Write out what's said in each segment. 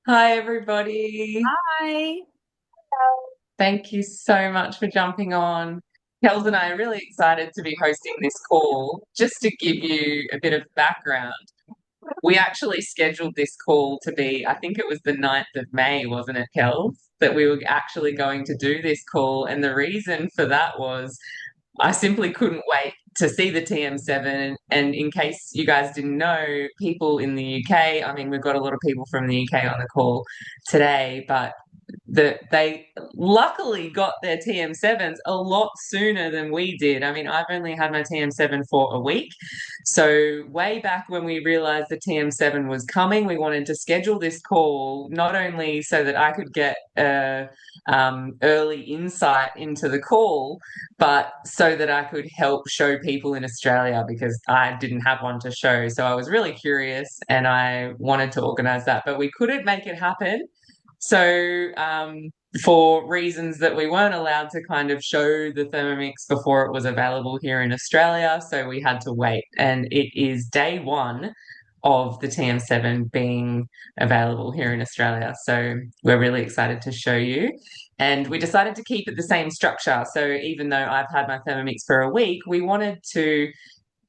Hi, everybody. Hi. Thank you so much for jumping on. Kels and I are really excited to be hosting this call. Just to give you a bit of background, we actually scheduled this call to be, I think it was the 9th of May, wasn't it, Kels? That we were actually going to do this call. And the reason for that was I simply couldn't wait to see the TM7. And in case you guys didn't know, people in the UK, I mean, we've got a lot of people from the UK on the call today, but they luckily got their TM7s a lot sooner than we did. I mean, I've only had my TM7 for a week. So, way back when we realized the TM7 was coming, we wanted to schedule this call not only so that I could get early insight into the call, but so that I could help show people in Australia because I didn't have one to show. So I was really curious and I wanted to organize that, but we couldn't make it happen. So, for reasons that we weren't allowed to kind of show the Thermomix before it was available here in Australia, so we had to wait. And it is day one of the TM7 being available here in Australia. So we're really excited to show you. And we decided to keep it the same structure. So even though I've had my Thermomix for a week, we wanted to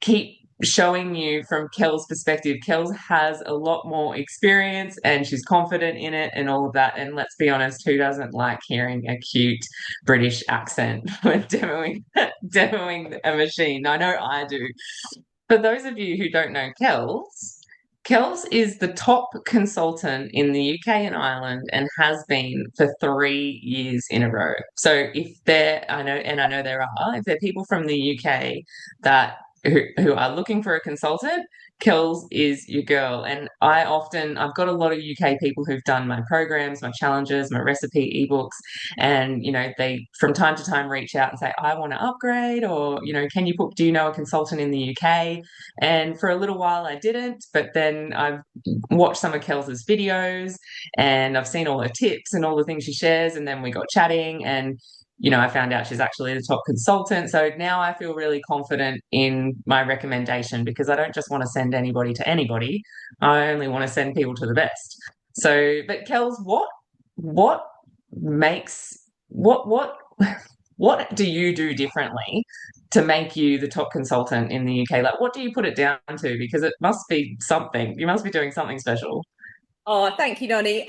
keep showing you from Kel's perspective. Kels has a lot more experience and she's confident in it and all of that. And let's be honest, who doesn't like hearing a cute British accent when demoing a machine? I know I do. For those of you who don't know Kels is the top consultant in the UK and Ireland and has been for 3 years in a row. So I know there are, if there are people from the UK that who are looking for a consultant, Kels is your girl. And I've got a lot of UK people who've done my programs, my challenges, my recipe ebooks, and they from time to time reach out and say, I want to upgrade, or can you do you know a consultant in the UK? And for a little while I didn't, but then I've watched some of Kels's videos and I've seen all her tips and all the things she shares. And then we got chatting and I found out she's actually the top consultant. So now I feel really confident in my recommendation because I don't just want to send anybody to anybody. I only want to send people to the best. So, but Kels, what makes what what do you do differently to make you the top consultant in the UK? Like, what do you put it down to? Because it must be something. You must be doing something special. Oh, thank you, Noni.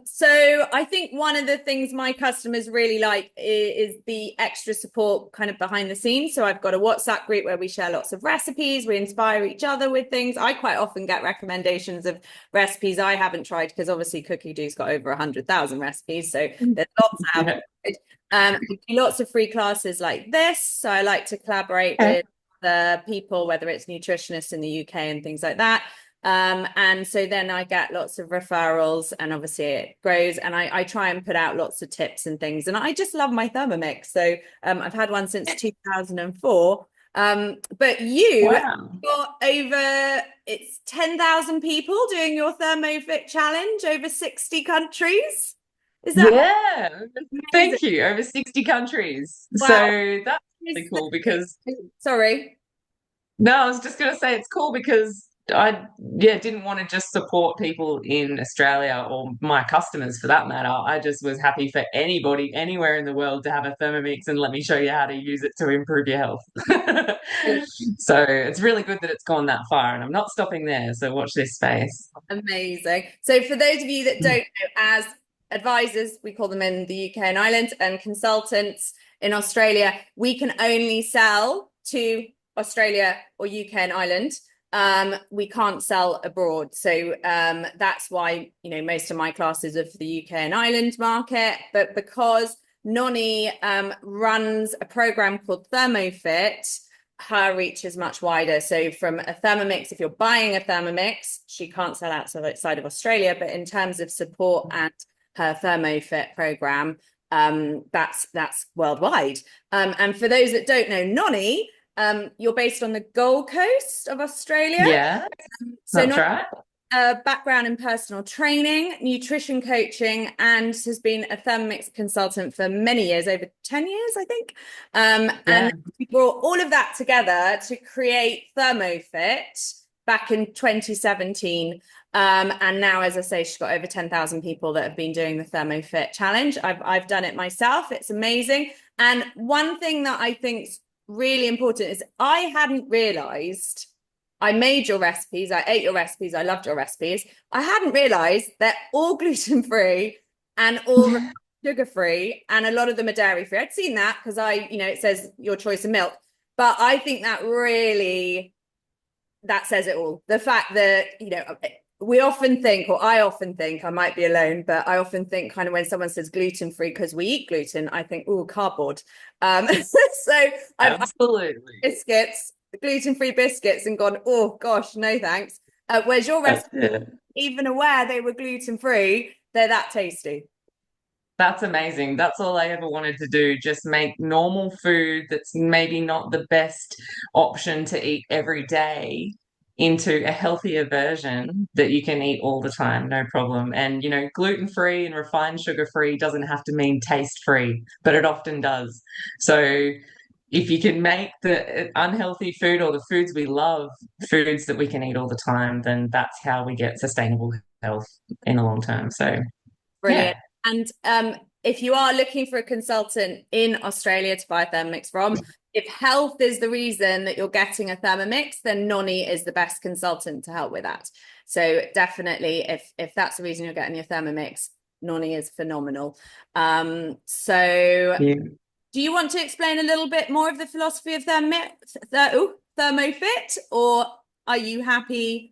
So I think one of the things my customers really like is the extra support kind of behind the scenes. So I've got a WhatsApp group where we share lots of recipes, we inspire each other with things. I quite often get recommendations of recipes I haven't tried because obviously Cookie Doo's got over 100,000 recipes, so there's lots I haven't Yeah. tried. We do lots of free classes like this. So I like to collaborate Okay. with the people, whether it's nutritionists in the UK and things like that. And so then I get lots of referrals and obviously it grows and I try and put out lots of tips and things. And I just love my Thermomix. So I've had one since 2004. But you Wow. got over, it's 10,000 people doing your ThermoFit challenge over 60 countries. Is that Yeah. amazing? Thank you. Over 60 countries. Wow. So that's really cool because Sorry. no, I was just going to say it's cool because I didn't want to just support people in Australia or my customers for that matter. I just was happy for anybody anywhere in the world to have a Thermomix and let me show you how to use it to improve your health. So it's really good that it's gone that far, and I'm not stopping there. So watch this space. Amazing. So for those of you that don't know, as advisors, we call them in the UK and Ireland, and consultants in Australia, we can only sell to Australia or UK and Ireland. We can't sell abroad. So that's why, most of my classes are for the UK and Ireland market. But because Noni runs a program called ThermoFit, her reach is much wider. So from a Thermomix, if you're buying a Thermomix, she can't sell outside of Australia, but in terms of support and her ThermoFit program, that's worldwide. And for those that don't know, Noni, you're based on the Gold Coast of Australia. Yeah, So that's Noni right. a background in personal training, nutrition coaching, and has been a Thermomix consultant for many years, over 10 years, I think. And Yeah. we brought all of that together to create ThermoFit, back in 2017. And now, as I say, she's got over 10,000 people that have been doing the ThermoFit challenge. I've done it myself. It's amazing. And one thing that I think is really important is I hadn't realized, I made your recipes, I ate your recipes, I loved your recipes. I hadn't realized they're all gluten-free and all sugar-free, and a lot of them are dairy-free. I'd seen that because it says your choice of milk. But I think that really, that says it all. The fact that, we often think, or I often think, I might be alone, but I often think kind of when someone says gluten-free because we eat gluten, I think, oh, cardboard. So Absolutely. biscuits, gluten-free biscuits, and gone, oh gosh, no thanks. Whereas your recipe, even aware they were gluten-free, they're that tasty. That's amazing. That's all I ever wanted to do, just make normal food that's maybe not the best option to eat every day into a healthier version that you can eat all the time, no problem. And, gluten-free and refined sugar-free doesn't have to mean taste-free, but it often does. So if you can make the unhealthy food or the foods we love, foods that we can eat all the time, then that's how we get sustainable health in the long term. So, Brilliant. And if you are looking for a consultant in Australia to buy a Thermomix from, if health is the reason that you're getting a Thermomix, then Noni is the best consultant to help with that. So definitely, if that's the reason you're getting your Thermomix, Noni is phenomenal. Do you want to explain a little bit more of the philosophy of ThermoFit, or are you happy?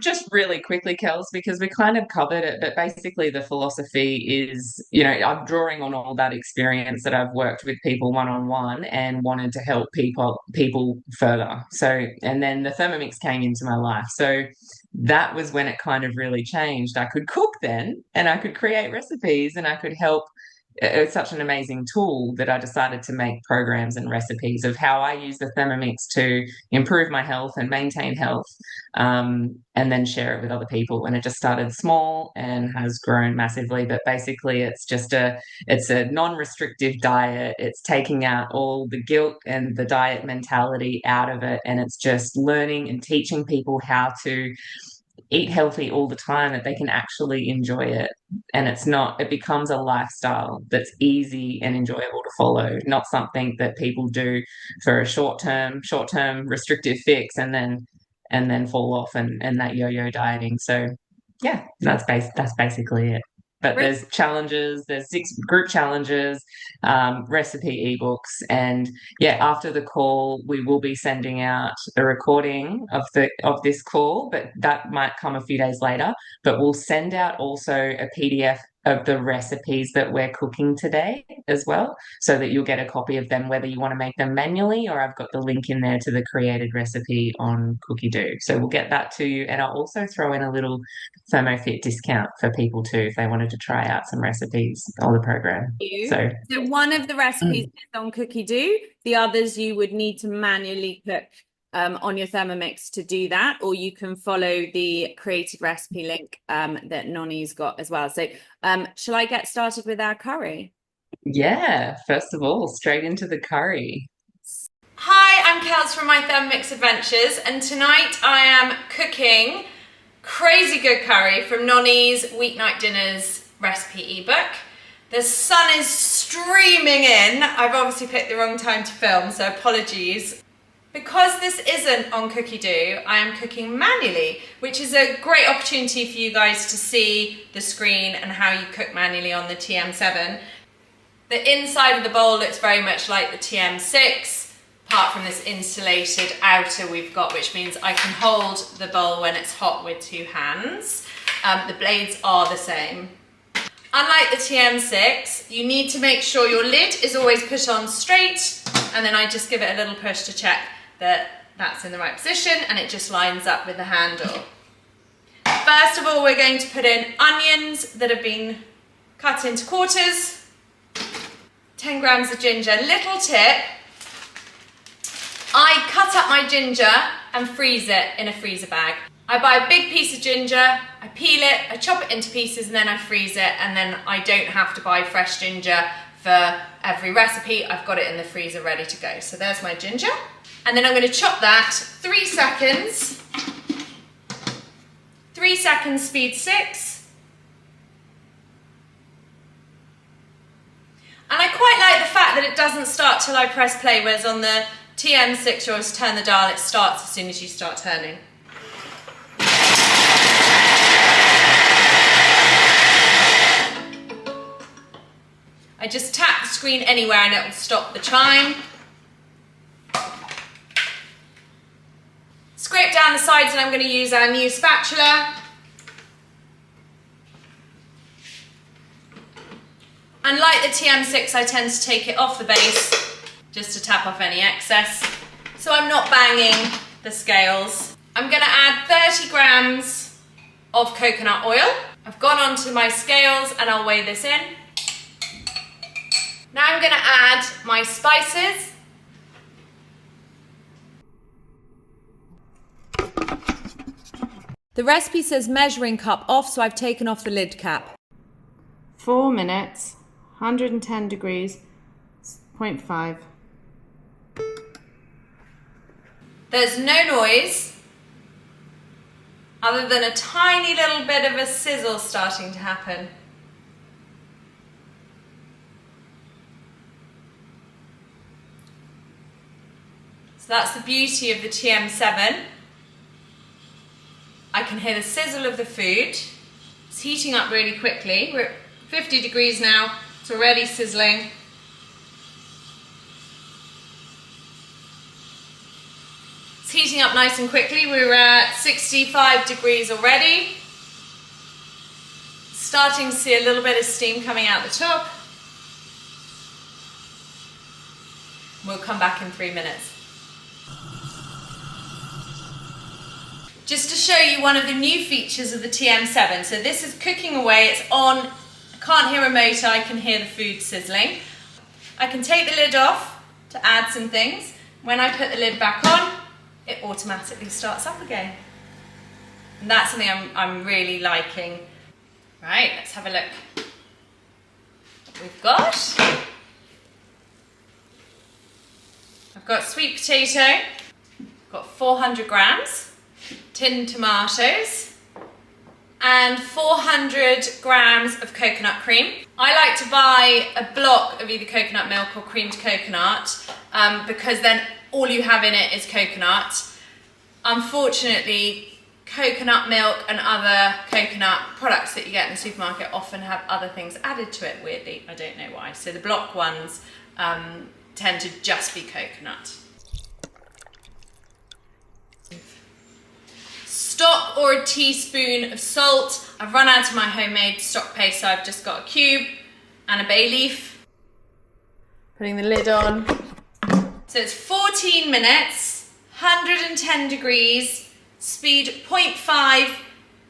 Just really quickly, Kels, because we kind of covered it, but basically the philosophy is, I'm drawing on all that experience that I've worked with people one-on-one and wanted to help people further. So, and then the Thermomix came into my life. So that was when it kind of really changed. I could cook then, and I could create recipes, and I could help. It's such an amazing tool that I decided to make programs and recipes of how I use the Thermomix to improve my health and maintain health, and then share it with other people. And it just started small and has grown massively. But basically, it's a non-restrictive diet. It's taking out all the guilt and the diet mentality out of it, and it's just learning and teaching people how to eat healthy all the time, that they can actually enjoy it. And it becomes a lifestyle that's easy and enjoyable to follow, not something that people do for a short-term restrictive fix and then fall off and that yo-yo dieting. So yeah, that's basically it. But there's challenges, there's 6 group challenges, recipe ebooks, and yeah, after the call, we will be sending out a recording of this call, but that might come a few days later. But we'll send out also a PDF of the recipes that we're cooking today as well, so that you'll get a copy of them, whether you want to make them manually, or I've got the link in there to the created recipe on Cookie Do. So we'll get that to you, and I'll also throw in a little ThermoFit discount for people too if they wanted to try out some recipes on the program. So one of the recipes is on Cookie Do. The others you would need to manually cook on your Thermomix to do that, or you can follow the created recipe link that Noni's got as well. So shall I get started with our curry? Yeah, first of all, straight into the curry. Hi, I'm Kels from My Thermomix Adventures, and tonight I am cooking crazy good curry from Noni's Weeknight Dinners recipe ebook. The sun is streaming in. I've obviously picked the wrong time to film, so apologies. Because this isn't on Cookie Do, I am cooking manually, which is a great opportunity for you guys to see the screen and how you cook manually on the TM7. The inside of the bowl looks very much like the TM6, apart from this insulated outer we've got, which means I can hold the bowl when it's hot with 2 hands. The blades are the same. Unlike the TM6, you need to make sure your lid is always put on straight, and then I just give it a little push to check that that's in the right position and it just lines up with the handle. First of all, we're going to put in onions that have been cut into quarters, 10 grams of ginger. Little tip, I cut up my ginger and freeze it in a freezer bag. I buy a big piece of ginger, I peel it, I chop it into pieces, and then I freeze it, and then I don't have to buy fresh ginger for every recipe. I've got it in the freezer ready to go. So there's my ginger. And then I'm going to chop that 3 seconds. 3 seconds, speed 6. And I quite like the fact that it doesn't start till I press play, whereas on the TM6 you always turn the dial, it starts as soon as you start turning. I just tap the screen anywhere and it will stop the chime. Scrape down the sides and I'm going to use our new spatula. And like the TM6, I tend to take it off the base just to tap off any excess, so I'm not banging the scales. I'm going to add 30 grams of coconut oil. I've gone onto my scales and I'll weigh this in. Now I'm going to add my spices. The recipe says measuring cup off, so I've taken off the lid cap. 4 minutes, 110 degrees, 0.5. There's no noise other than a tiny little bit of a sizzle starting to happen. So that's the beauty of the TM7. I can hear the sizzle of the food. It's heating up really quickly. We're at 50 degrees now. It's already sizzling. It's heating up nice and quickly. We're at 65 degrees already. Starting to see a little bit of steam coming out the top. We'll come back in 3 minutes. Just to show you one of the new features of the TM7. So this is cooking away, it's on. I can't hear a motor, I can hear the food sizzling. I can take the lid off to add some things. When I put the lid back on, it automatically starts up again. And that's something I'm really liking. Right, let's have a look. What we've got. I've got sweet potato, I've got 400 grams. Tinned tomatoes and 400 grams of coconut cream. I like to buy a block of either coconut milk or creamed coconut because then all you have in it is coconut. Unfortunately, coconut milk and other coconut products that you get in the supermarket often have other things added to it, weirdly. I don't know why. So the block ones tend to just be coconut. Stock or a teaspoon of salt. I've run out of my homemade stock paste, so I've just got a cube and a bay leaf. Putting the lid on. So it's 14 minutes, 110 degrees, speed 0.5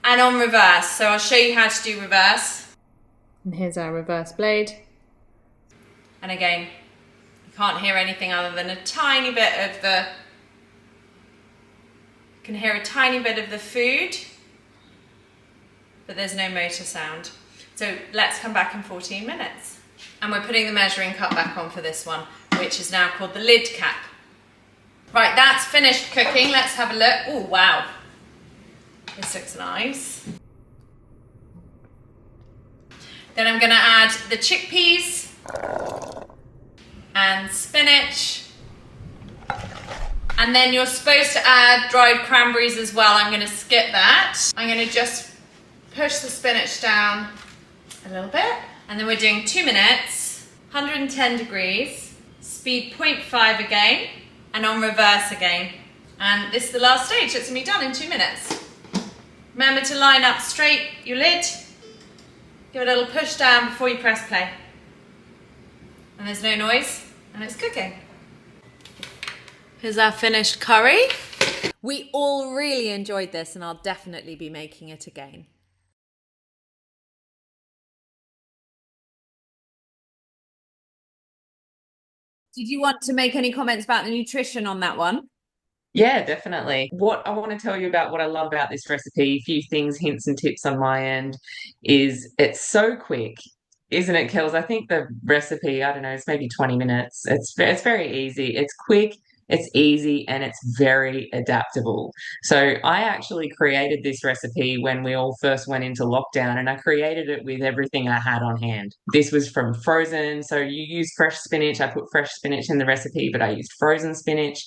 and on reverse. So I'll show you how to do reverse. And here's our reverse blade. And again, you can't hear anything other than a tiny bit of the can hear a tiny bit of the food, but there's no motor sound. So let's come back in 14 minutes. And we're putting the measuring cup back on for this one, which is now called the lid cap. Right, that's finished cooking. Let's have a look. Oh, wow. This looks nice. Then I'm gonna add the chickpeas and spinach. And then you're supposed to add dried cranberries as well. I'm going to skip that. I'm going to just push the spinach down a little bit. And then we're doing 2 minutes, 110 degrees, speed 0.5 again, and on reverse again. And this is the last stage. It's going to be done in 2 minutes. Remember to line up straight your lid. Give it a little push down before you press play. And there's no noise, and it's cooking. Here's our finished curry. We all really enjoyed this and I'll definitely be making it again. Did you want to make any comments about the nutrition on that one? Yeah, definitely. What I want to tell you about what I love about this recipe, a few things, hints and tips on my end, is it's so quick, isn't it, Kels? I think the recipe, I don't know, it's maybe 20 minutes. It's very easy. It's quick. it's easy, and it's very adaptable. So I actually created this recipe when we all first went into lockdown, and I created it with everything I had on hand. This was from frozen. So you use fresh spinach. I put fresh spinach in the recipe, but I used frozen spinach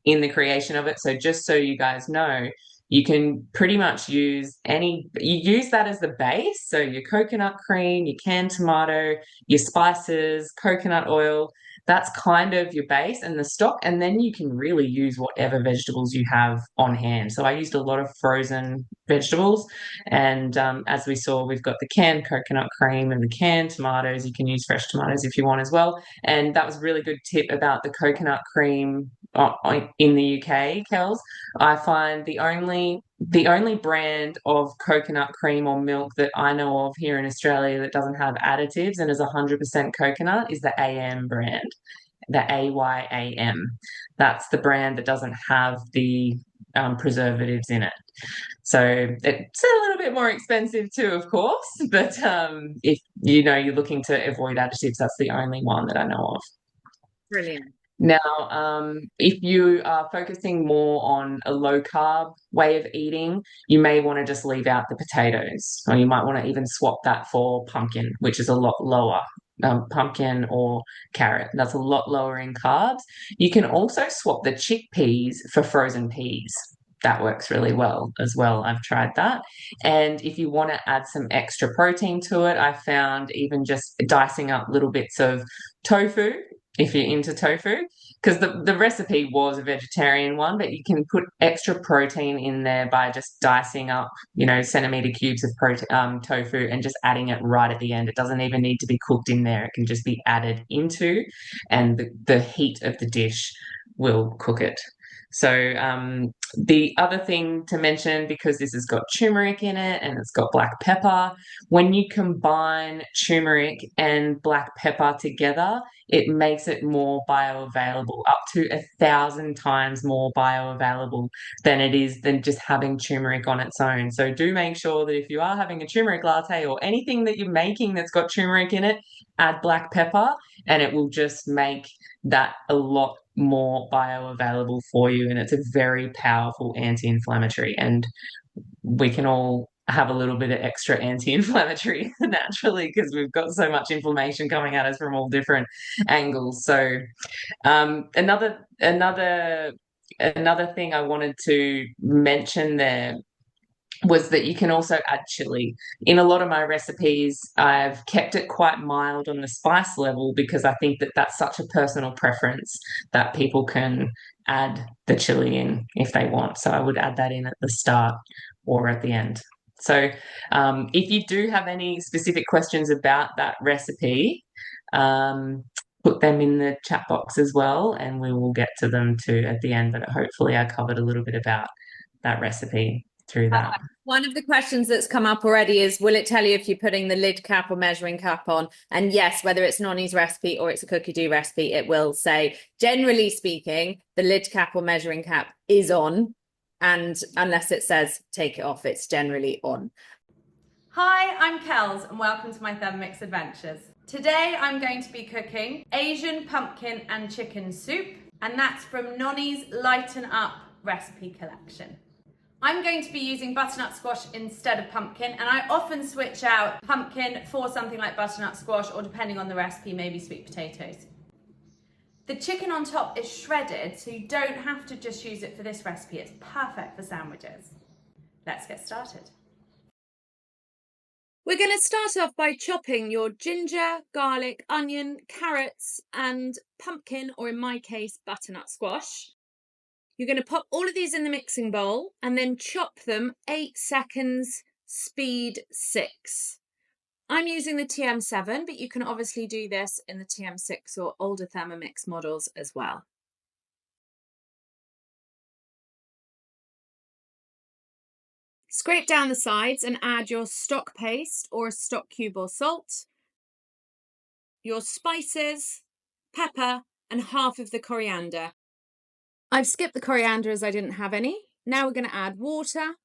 in the creation of it. So just so you guys know, you can pretty much use you use that as the base. So your coconut cream, your canned tomato, your spices, coconut oil, that's kind of your base and the stock. And then you can really use whatever vegetables you have on hand. So I used a lot of frozen vegetables. And as we saw, we've got the canned coconut cream and the canned tomatoes. You can use fresh tomatoes if you want as well. And that was a really good tip about the coconut cream in the UK, Kels. I find the only brand of coconut cream or milk that I know of here in Australia that doesn't have additives and is 100% coconut is the AM brand, the AYAM. That's the brand that doesn't have the preservatives in it. So it's a little bit more expensive too, of course, but if you're looking to avoid additives, that's the only one that I know of. Brilliant. Now, if you are focusing more on a low carb way of eating, you may want to just leave out the potatoes, or you might want to even swap that for pumpkin, which is a lot lower. Pumpkin or carrot, that's a lot lower in carbs. You can also swap the chickpeas for frozen peas. That works really well as well. I've tried that. And if you want to add some extra protein to it, I found even just dicing up little bits of tofu, if you're into tofu, because the recipe was a vegetarian one, but you can put extra protein in there by just dicing up, centimeter cubes of tofu and just adding it right at the end. It doesn't even need to be cooked in there. It can just be added into, and the heat of the dish will cook it. So the other thing to mention, because this has got turmeric in it and it's got black pepper, when you combine turmeric and black pepper together, it makes it more bioavailable, up to 1,000 times more bioavailable than just having turmeric on its own. So do make sure that if you are having a turmeric latte or anything that you're making that's got turmeric in it, add black pepper, and it will just make that a lot more bioavailable for you. And it's a very powerful anti-inflammatory, and we can all have a little bit of extra anti-inflammatory naturally because we've got so much inflammation coming at us from all different angles. So another thing I wanted to mention there was that you can also add chili. In a lot of my recipes, I've kept it quite mild on the spice level because I think that that's such a personal preference that people can add the chili in if they want. So I would add that in at the start or at the end. So if you do have any specific questions about that recipe, put them in the chat box as well, and we will get to them too at the end. But hopefully I covered a little bit about that recipe through that. One of the questions that's come up already is, will it tell you if you're putting the lid cap or measuring cap on? And yes, whether it's Noni's recipe or it's a cookie dough recipe, it will say, generally speaking, the lid cap or measuring cap is on. And unless it says take it off, it's generally on. Hi, I'm Kels and welcome to my Thermomix Adventures. Today I'm going to be cooking Asian pumpkin and chicken soup, and that's from Noni's Lighten Up recipe collection. I'm going to be using butternut squash instead of pumpkin, and I often switch out pumpkin for something like butternut squash, or depending on the recipe, maybe sweet potatoes. The chicken on top is shredded, so you don't have to just use it for this recipe. It's perfect for sandwiches. Let's get started. We're going to start off by chopping your ginger, garlic, onion, carrots, and pumpkin, or in my case, butternut squash. You're going to pop all of these in the mixing bowl and then chop them 8 seconds, speed 6. I'm using the TM7, but you can obviously do this in the TM6 or older Thermomix models as well. Scrape down the sides and add your stock paste or a stock cube or salt, your spices, pepper, and half of the coriander. I've skipped the coriander as I didn't have any. Now we're going to add water,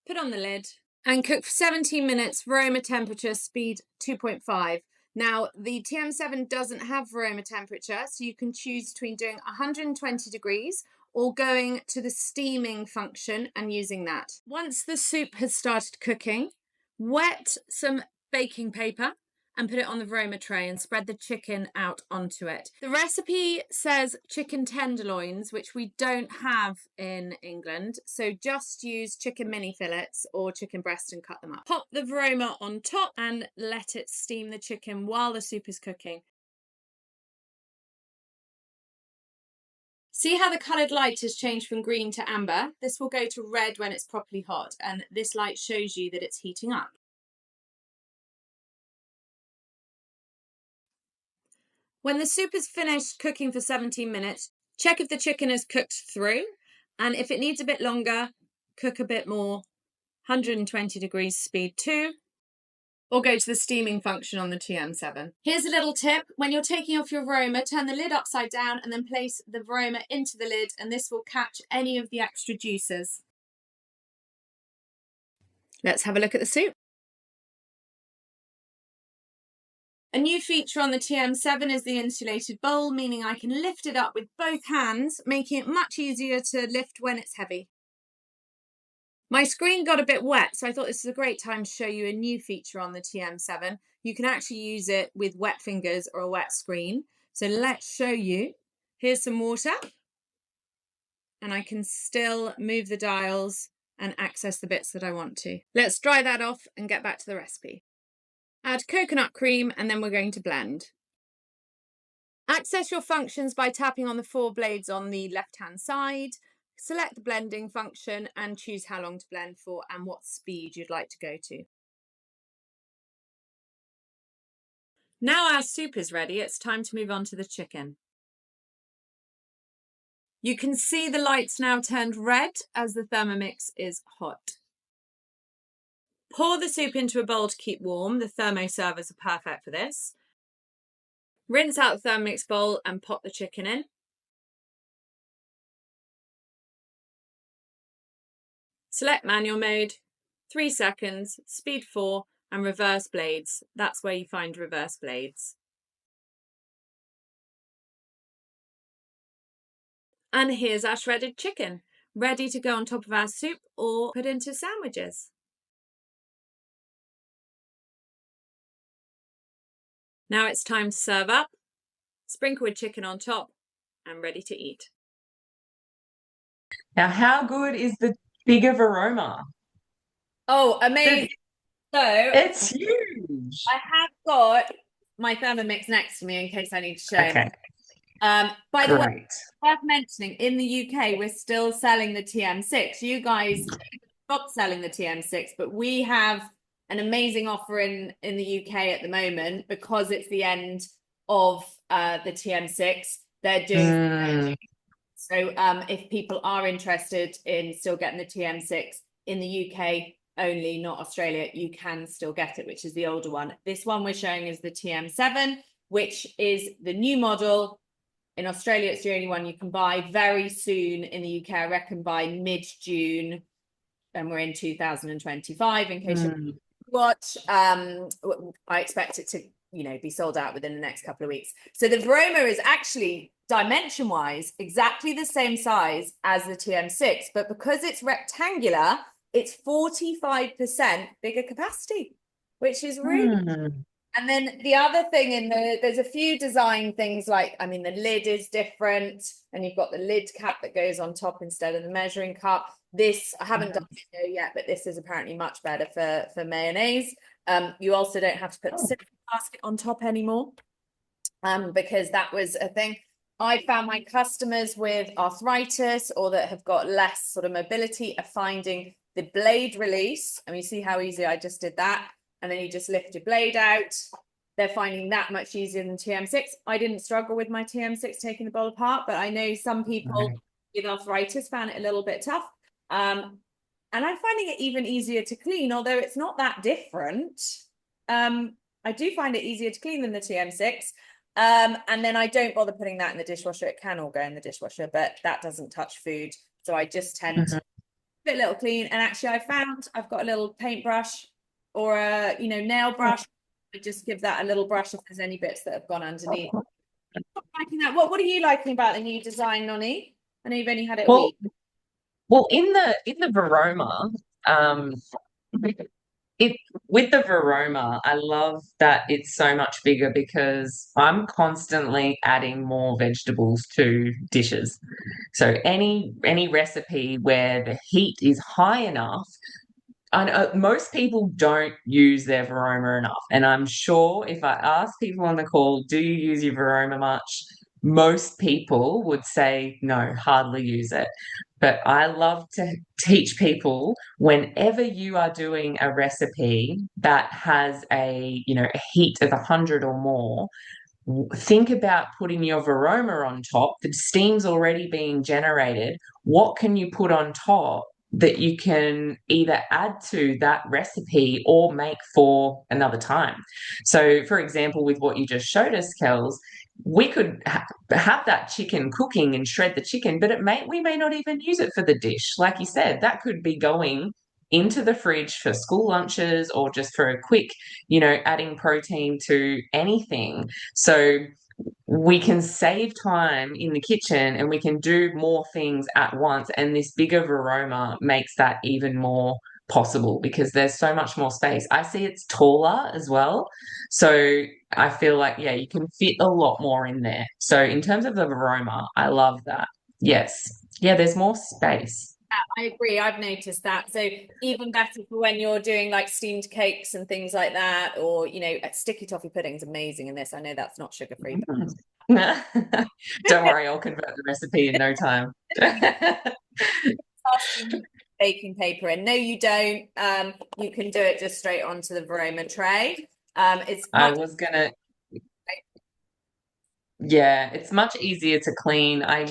put on the lid, and cook for 17 minutes, Roma temperature, speed 2.5. Now, the TM7 doesn't have aroma temperature, so you can choose between doing 120 degrees or going to the steaming function and using that. Once the soup has started cooking, wet some baking paper and put it on the aroma tray and spread the chicken out onto it. The recipe says chicken tenderloins, which we don't have in England, so just use chicken mini fillets or chicken breast and cut them up. Pop the aroma on top and let it steam the chicken while the soup is cooking. See how the coloured light has changed from green to amber? This will go to red when it's properly hot, and this light shows you that it's heating up. When the soup is finished cooking for 17 minutes, check if the chicken is cooked through, and if it needs a bit longer, cook a bit more, 120 degrees speed 2, or go to the steaming function on the TM7. Here's a little tip. When you're taking off your aroma, turn the lid upside down and then place the aroma into the lid, and this will catch any of the extra juices. Let's have a look at the soup. A new feature on the TM7 is the insulated bowl, meaning I can lift it up with both hands, making it much easier to lift when it's heavy. My screen got a bit wet, so I thought this is a great time to show you a new feature on the TM7. You can actually use it with wet fingers or a wet screen. So let's show you. Here's some water, and I can still move the dials and access the bits that I want to. Let's dry that off and get back to the recipe. Add coconut cream, and then we're going to blend. Access your functions by tapping on the 4 blades on the left-hand side. Select the blending function and choose how long to blend for and what speed you'd like to go to. Now our soup is ready, it's time to move on to the chicken. You can see the lights now turned red as the Thermomix is hot. Pour the soup into a bowl to keep warm. The thermo servers are perfect for this. Rinse out the Thermomix bowl and pop the chicken in. Select manual mode, 3 seconds, speed 4, and reverse blades. That's where you find reverse blades. And here's our shredded chicken, ready to go on top of our soup or put into sandwiches. Now it's time to serve up, sprinkle with chicken on top, and ready to eat. Now, how good is the big of aroma? Oh, amazing. So It's huge. I have got my Thermomix next to me in case I need to show. Okay. By the way, Great. worth mentioning, in the UK, we're still selling the TM6. You guys stopped selling the TM6, but we have an amazing offer in the UK at the moment because it's the end of the TM6. They're doing so if people are interested in still getting the TM6 in the UK only, not Australia, you can still get it, which is the older one. This one we're showing is the TM7, which is the new model. In Australia, it's the only one you can buy very soon. In the UK, I reckon by mid-June, and we're in 2025, in case you watch. I expect it to, be sold out within the next couple of weeks. So the Veroma is actually, dimension-wise, exactly the same size as the TM6, but because it's rectangular, it's 45% bigger capacity, which is really... And then the other thing there's a few design things like, the lid is different and you've got the lid cap that goes on top instead of the measuring cup. This, I haven't done the video yet, but this is apparently much better for mayonnaise. You also don't have to put the sipping basket on top anymore because that was a thing. I found my customers with arthritis or that have got less sort of mobility are finding the blade release. You see how easy I just did that? And then you just lift your blade out. They're finding that much easier than TM6. I didn't struggle with my TM6 taking the bowl apart, but I know some people with arthritis found it a little bit tough. And I'm finding it even easier to clean, although it's not that different. I do find it easier to clean than the TM6. And then I don't bother putting that in the dishwasher. It can all go in the dishwasher, but that doesn't touch food. So I just tend to put a little clean. And actually I found I've got a little paintbrush or a nail brush. I just give that a little brush if there's any bits that have gone underneath. Liking that. What are you liking about the new design, Noni? I know you've only had it a Well, week. in the Varoma, um, it with the Varoma, I love that it's so much bigger because I'm constantly adding more vegetables to dishes. So any recipe where the heat is high enough, I know most people don't use their Varoma enough. And I'm sure if I ask people on the call, do you use your Varoma much? Most people would say no, hardly use it. But I love to teach people whenever you are doing a recipe that has a heat of 100 or more, think about putting your Varoma on top. The steam's already being generated. What can you put on top that you can either add to that recipe or make for another time? So, for example, with what you just showed us, Kels, we could have that chicken cooking and shred the chicken, but we may not even use it for the dish. Like you said, that could be going into the fridge for school lunches or just for a quick, adding protein to anything. So we can save time in the kitchen and we can do more things at once. And this bigger Varoma makes that even more possible because there's so much more space. I see it's taller as well. So I feel like, yeah, you can fit a lot more in there. So in terms of the Varoma, I love that. Yes. Yeah, there's more space. I agree. I've noticed that. So even better for when you're doing like steamed cakes and things like that, or sticky toffee pudding is amazing in this. I know that's not sugar free, Mm. Don't worry, I'll convert the recipe in no time. but baking paper. And no, you don't. You can do it just straight onto the Varoma tray. It's I much. was gonna Yeah, it's much easier to clean. But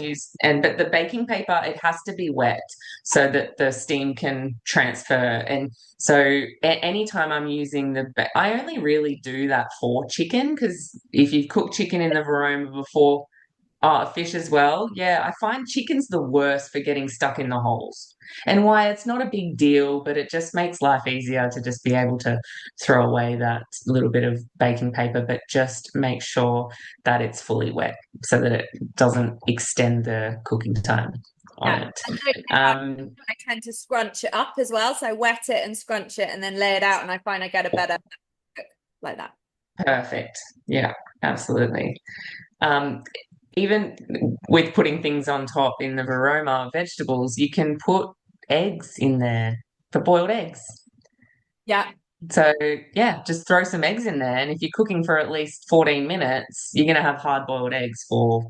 the baking paper, it has to be wet so that the steam can transfer. And so anytime I'm using I only really do that for chicken because if you've cooked chicken in the Varoma before, oh, fish as well. Yeah, I find chicken's the worst for getting stuck in the holes. And why it's not a big deal, but it just makes life easier to just be able to throw away that little bit of baking paper, but just make sure that it's fully wet so that it doesn't extend the cooking time on Yeah. it. I tend to scrunch it up as well. So I wet it and scrunch it and then lay it out, and I find I get a better cook like that. Perfect. Yeah, absolutely. Um, Even with putting things on top in the Varoma vegetables, you can put eggs in there for boiled eggs. Yeah. So, yeah, just throw some eggs in there. And if you're cooking for at least 14 minutes, you're going to have hard boiled eggs for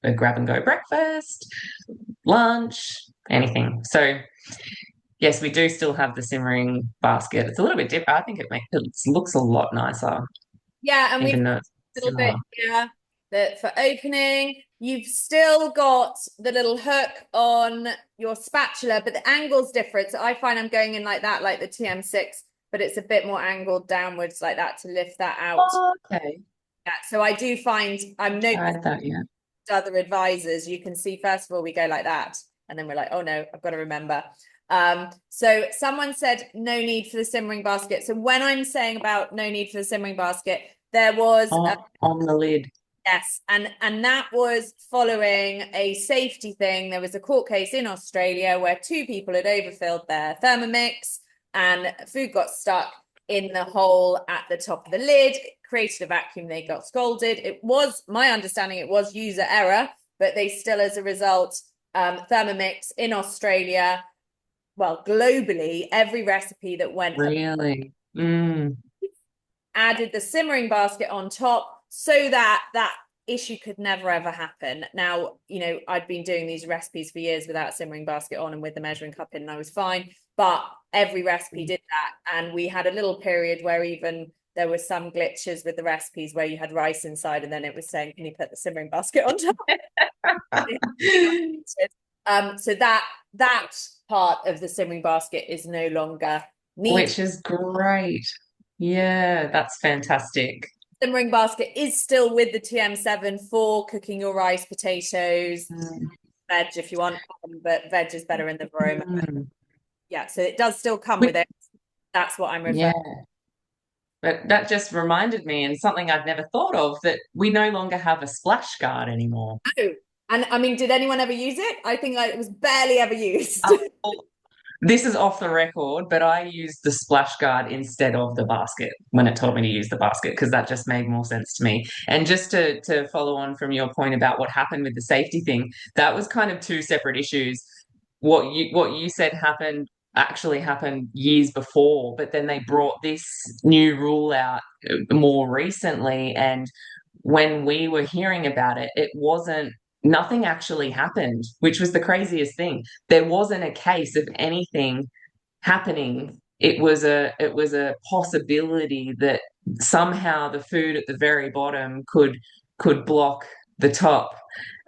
a grab and go breakfast, lunch, anything. So, yes, we do still have the simmering basket. It's a little bit different. I think it looks a lot nicer, Yeah, and we've even though it's a little bit similar. here that for opening. You've still got the little hook on your spatula, but the angle's different. So I find I'm going in like that, like the TM6, but it's a bit more angled downwards like that to lift that out. Oh, okay. Yeah, so I do find I'm noticing Tried that, yeah. other advisors, you can see first of all we go like that, and then we're like, oh no, I've got to remember. So someone said no need for the simmering basket. So when I'm saying about no need for the simmering basket, there was On the lid. yes, and that was following a safety thing. There was a court case in Australia where two people had overfilled their Thermomix and food got stuck in the hole at the top of the lid. It created a vacuum. They got scolded. It was my understanding it was user error, but they still, as a result, Thermomix in Australia, well, globally, every recipe that went Really? Mm. added the simmering basket on top so that that issue could never ever happen. Now, I'd been doing these recipes for years without simmering basket on and with the measuring cup in, and I was fine. But every recipe did that. And we had a little period where even there were some glitches with the recipes where you had rice inside and then it was saying, can you put the simmering basket on top? So that part of the simmering basket is no longer needed. Which is great. Yeah, that's fantastic. Simmering basket is still with the TM7 for cooking your rice, potatoes, Mm. veg if you want, but veg is better in the Varoma. Mm. Yeah, so it does still come with Which, it. That's what I'm yeah, referring. But that just reminded me, and something I'd never thought of, that we no longer have a splash guard anymore. Oh, and I mean, did anyone ever use it? I think it was barely ever used. Well, this is off the record, but I used the splash guard instead of the basket when it told me to use the basket because that just made more sense to me. And just to follow on from your point about what happened with the safety thing, that was kind of two separate issues. What you said happened actually happened years before, but then they brought this new rule out more recently. And when we were hearing about it, it wasn't nothing actually happened, which was the craziest thing. There wasn't a case of anything happening. It was a possibility that somehow the food at the very bottom could block the top.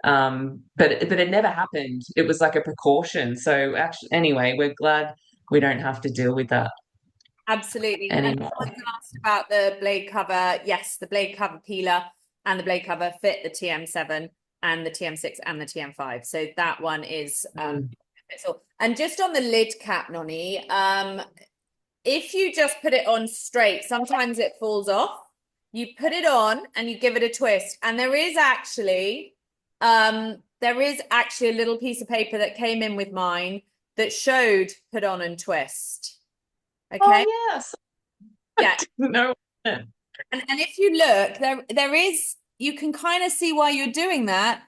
But it never happened. It was like a precaution. So actually, anyway, we're glad we don't have to deal with that Absolutely. And anymore. someone asked about the blade cover. Yes, the blade cover peeler and the blade cover fit the TM7 and the TM6 and the TM5. So that one is and just on the lid cap, Noni, if you just put it on straight, sometimes it falls off. You put it on and you give it a twist. And there is actually a little piece of paper that came in with mine that showed put on and twist. Okay. Oh yes. Yeah. No. And if you look, there is, you can kind of see why you're doing that,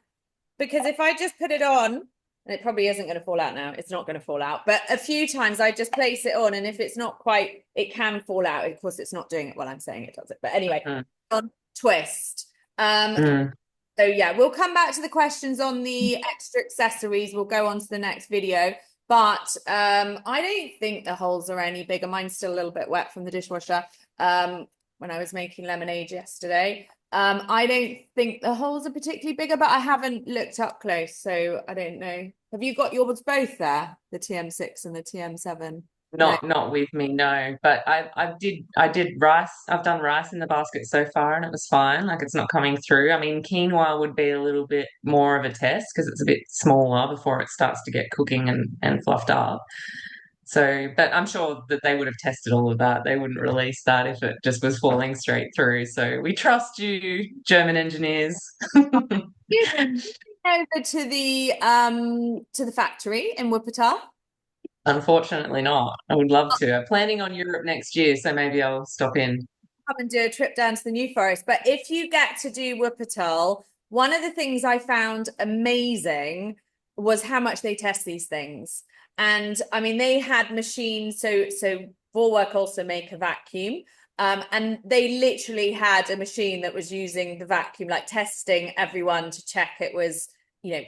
because if I just put it on, and it probably isn't going to fall out now, it's not going to fall out, but a few times I just place it on, and if it's not quite, it can fall out. Of course, it's not doing it while I'm saying it does it, but anyway, on twist. So yeah, we'll come back to the questions on the extra accessories. We'll go on to the next video. But I don't think the holes are any bigger. Mine's still a little bit wet from the dishwasher when I was making lemonade yesterday. I don't think the holes are particularly bigger, but I haven't looked up close, so I don't know. Have you got yours both there, the TM6 and the TM7? Not with me, no. But I did rice. I've done rice in the basket so far, and it was fine. Like it's not coming through. I mean, quinoa would be a little bit more of a test because it's a bit smaller before it starts to get cooking and fluffed up. So, but I'm sure that they would have tested all of that. They wouldn't release that if it just was falling straight through. So we trust you, German engineers. Over to the factory in Wuppertal. Unfortunately not. I would love to. I'm planning on Europe next year, so maybe I'll stop in. Come and do a trip down to the New Forest. But if you get to do Wuppertal, one of the things I found amazing was how much they test these things. And I mean, they had machines, so Vorwerk also make a vacuum. And they literally had a machine that was using the vacuum, like testing everyone to check it was,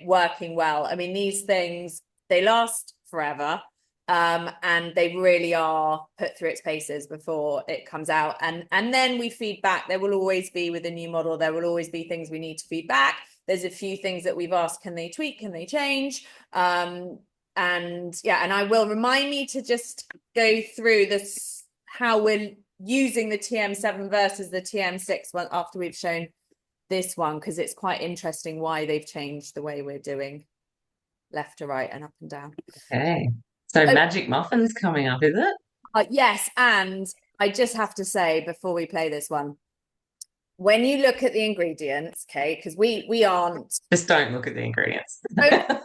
working well. I mean, these things, they last forever. And they really are put through its paces before it comes out. And then we feed back. There will always be, with a new model, there will always be things we need to feed back. There's a few things that we've asked, can they tweak, can they change? And I will remind me to just go through this, how we're using the TM7 versus the TM6 one after we've shown this one, because it's quite interesting why they've changed the way we're doing left to right and up and down. Okay. So magic muffins coming up, is it? Yes, and I just have to say before we play this one, when you look at the ingredients, okay, because we aren't just don't look at the ingredients. I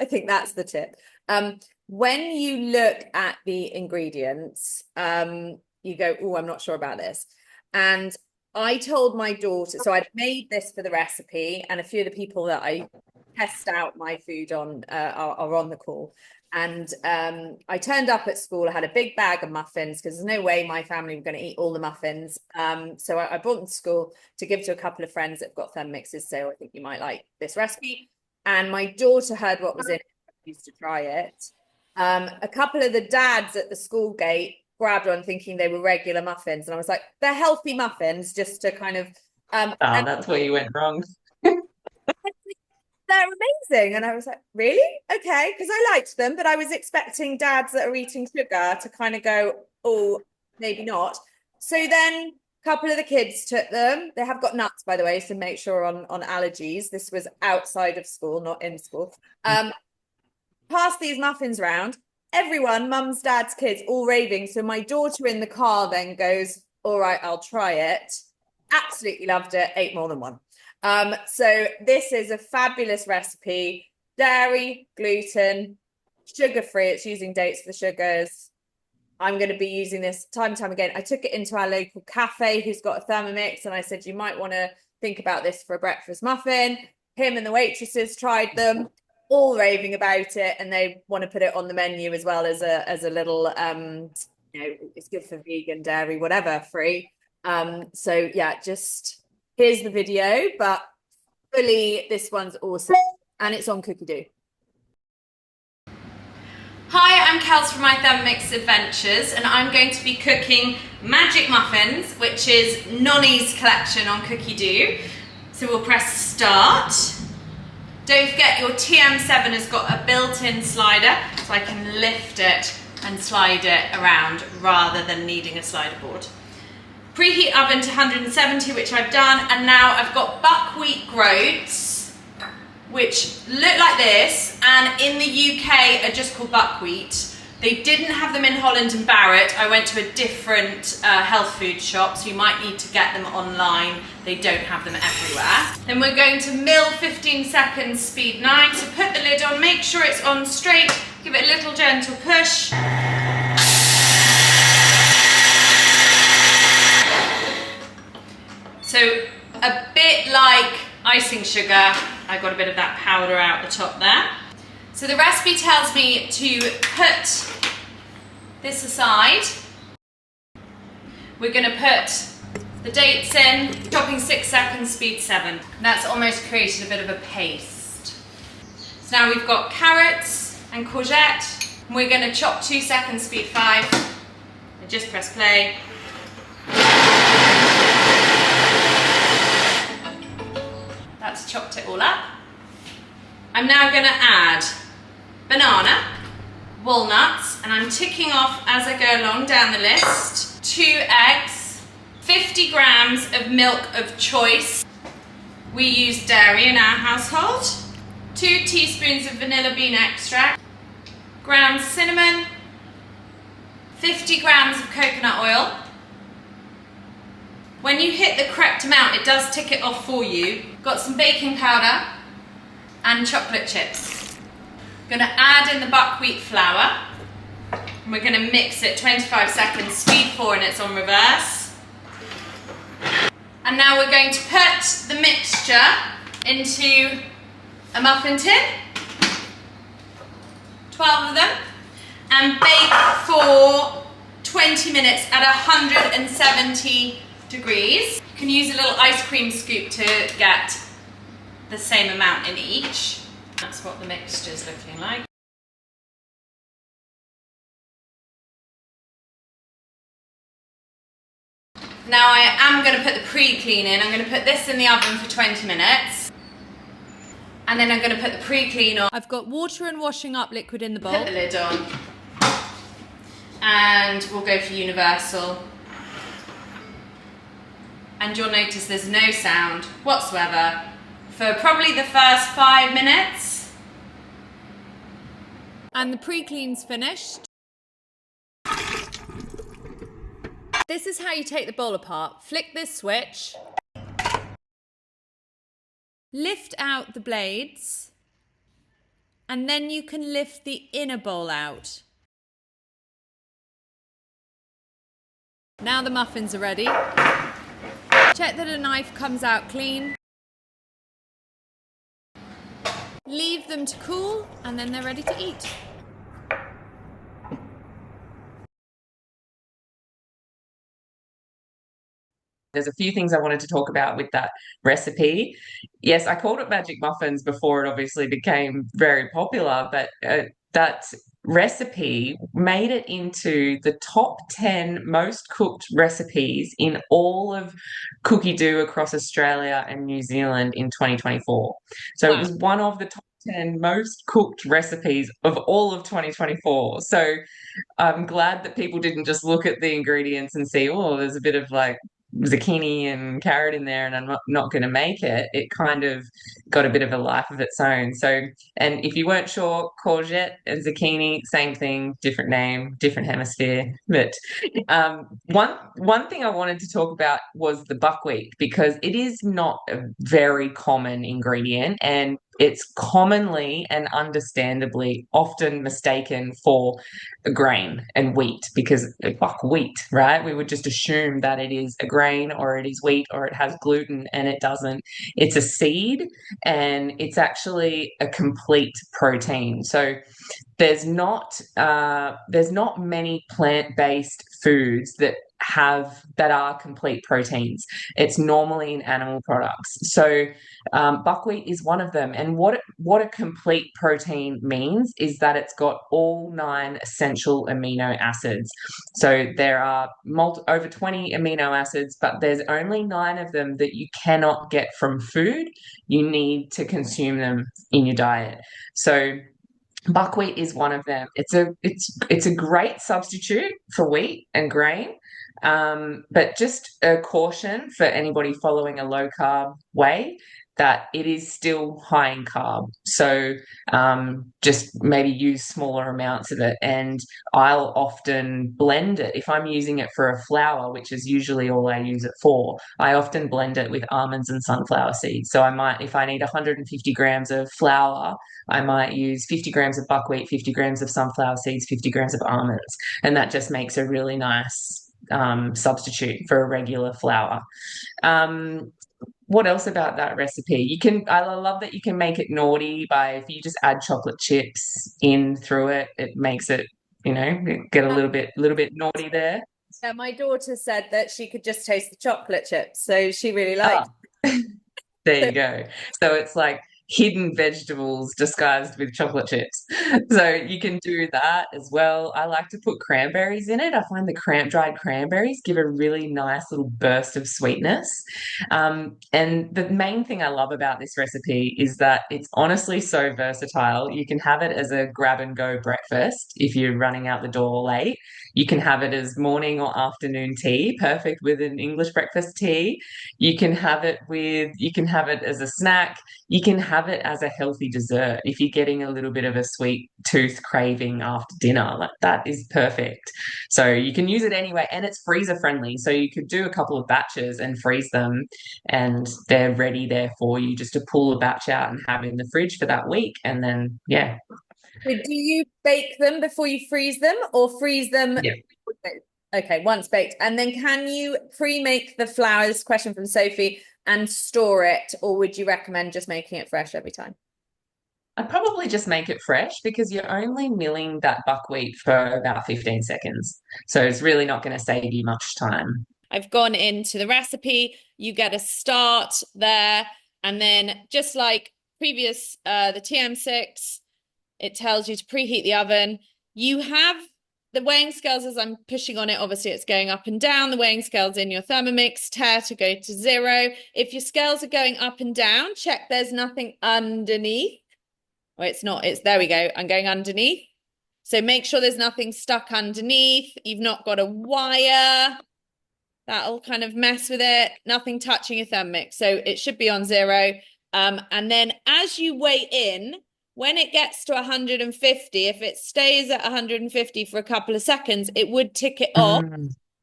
think that's the tip. When you look at the ingredients, you go, oh, I'm not sure about this. And I told my daughter, so I'd made this for the recipe, and a few of the people that I test out my food on are on the call. And I turned up at school, I had a big bag of muffins because there's no way my family were going to eat all the muffins. So I brought them to school to give to a couple of friends that've got Thermomixes, so I think you might like this recipe. And my daughter heard what was in it, used to try it. A couple of the dads at the school gate grabbed on thinking they were regular muffins. And I was like, they're healthy muffins, just to kind of... that's where you went wrong. They're amazing. And I was like, really? Okay. Because I liked them, but I was expecting dads that are eating sugar to kind of go, oh, maybe not. So then a couple of the kids took them. They have got nuts, by the way, so make sure on allergies. This was outside of school, not in school. Passed these muffins round. everyone, mums, dads, kids, all raving. So my daughter in the car then goes, all right, I'll try it. Absolutely loved it, ate more than one. So this is a fabulous recipe, dairy, gluten, sugar-free. It's using dates for the sugars. I'm going to be using this time and time again. I took it into our local cafe who's got a Thermomix, and I said, you might want to think about this for a breakfast muffin. Him and the waitresses tried them, all raving about it, and they want to put it on the menu as well as a little, it's good for vegan, dairy, whatever, free. So yeah, just here's the video, but fully this one's awesome, and it's on Cookie Doo. Hi, I'm Kels from My Thermomix Adventures, and I'm going to be cooking Magic Muffins, which is Noni's collection on Cookie Doo. So we'll press start. Don't forget your TM7 has got a built-in slider, so I can lift it and slide it around rather than needing a slider board. Preheat oven to 170, which I've done, and now I've got buckwheat groats, which look like this, and in the UK are just called buckwheat. They didn't have them in Holland and Barrett. I went to a different health food shop, so you might need to get them online. They don't have them everywhere. Then we're going to mill 15 seconds, speed 9. So put the lid on, make sure it's on straight, give it a little gentle push. So a bit like icing sugar, I got a bit of that powder out the top there. So the recipe tells me to put this aside. We're going to put the dates in, chopping 6 seconds, speed 7. That's almost created a bit of a paste. So now we've got carrots and courgette. We're going to chop 2 seconds, speed 5. And just press play. That's chopped it all up. I'm now going to add banana, walnuts, and I'm ticking off as I go along down the list. 2 eggs, 50 grams of milk of choice. We use dairy in our household. 2 teaspoons of vanilla bean extract, ground cinnamon, 50 grams of coconut oil. When you hit the correct amount, it does tick it off for you. Got some baking powder and chocolate chips. Gonna add in the buckwheat flour. And we're gonna mix it 25 seconds, speed 4, and it's on reverse. And now we're going to put the mixture into a muffin tin, 12 of them, and bake for 20 minutes at 170 degrees. You can use a little ice cream scoop to get the same amount in each. That's what the mixture's looking like. Now I am going to put the pre-clean in. I'm going to put this in the oven for 20 minutes. And then I'm going to put the pre-clean on. I've got water and washing up liquid in the bowl. Put the lid on. And we'll go for universal. And you'll notice there's no sound whatsoever for probably the first 5 minutes. And the pre-clean's finished. This is how you take the bowl apart. Flick this switch. Lift out the blades. And then you can lift the inner bowl out. Now the muffins are ready. Check that a knife comes out clean. Leave them to cool, and then they're ready to eat. There's a few things I wanted to talk about with that recipe. Yes, I called it Magic Muffins before it obviously became very popular, but that recipe made it into the top 10 most cooked recipes in all of Cookie Doo across Australia and New Zealand in 2024. So It was one of the top 10 most cooked recipes of all of 2024. So I'm glad that people didn't just look at the ingredients and see, oh, there's a bit of like zucchini and carrot in there and I'm not going to make it, it kind of got a bit of a life of its own. So, and if you weren't sure, courgette and zucchini, same thing, different name, different hemisphere. But one thing I wanted to talk about was the buckwheat because it is not a very common ingredient and it's commonly and understandably often mistaken for a grain and wheat because buckwheat, right? We would just assume that it is a grain or it is wheat or it has gluten and it doesn't. It's a seed and it's actually a complete protein. So there's not many plant-based foods that are complete proteins. It's normally in animal products. So buckwheat is one of them. And what a complete protein means is that it's got all 9 essential amino acids. So there are over 20 amino acids, but there's only 9 of them that you cannot get from food. You need to consume them in your diet. So buckwheat is one of them. It's a great substitute for wheat and grain, but just a caution for anybody following a low carb way that it is still high in carb. So just maybe use smaller amounts of it. And I'll often blend it if I'm using it for a flour, which is usually all I use it for. I often blend it with almonds and sunflower seeds. So I might, if I need 150 grams of flour, I might use 50 grams of buckwheat, 50 grams of sunflower seeds, 50 grams of almonds. And that just makes a really nice substitute for a regular flour. What else about that recipe? I love that you can make it naughty by if you just add chocolate chips in through it, it makes it, get a little bit naughty there. Yeah, my daughter said that she could just taste the chocolate chips, so she really Ah, liked there you it. go. So it's like hidden vegetables disguised with chocolate chips. So you can do that as well. I like to put cranberries in it. I find the dried cranberries give a really nice little burst of sweetness. And the main thing I love about this recipe is that it's honestly so versatile. You can have it as a grab and go breakfast if you're running out the door late. You can have it as morning or afternoon tea, perfect with an English breakfast tea. You can have it as a snack. You can have it as a healthy dessert if you're getting a little bit of a sweet tooth craving after dinner. Like that is perfect. So you can use it anyway, and it's freezer friendly. So you could do a couple of batches and freeze them, and they're ready there for you just to pull a batch out and have in the fridge for that week. And then, yeah. So do you bake them before you freeze them or freeze them? Yeah. Okay, once baked. And then can you pre-make the flour? This question from Sophie, and store it, or would you recommend just making it fresh every time? I'd probably just make it fresh because you're only milling that buckwheat for about 15 seconds. So it's really not going to save you much time. I've gone into the recipe. You get a start there. And then just like previous, the TM6, it tells you to preheat the oven. You have the weighing scales as I'm pushing on it. Obviously, it's going up and down. The weighing scales in your Thermomix tare to go to 0. If your scales are going up and down, check there's nothing underneath. Oh, it's not. It's there we go. I'm going underneath. So make sure there's nothing stuck underneath. You've not got a wire. That'll kind of mess with it. Nothing touching your Thermomix. So it should be on 0. And then as you weigh in, when it gets to 150, if it stays at 150 for a couple of seconds, it would tick it off.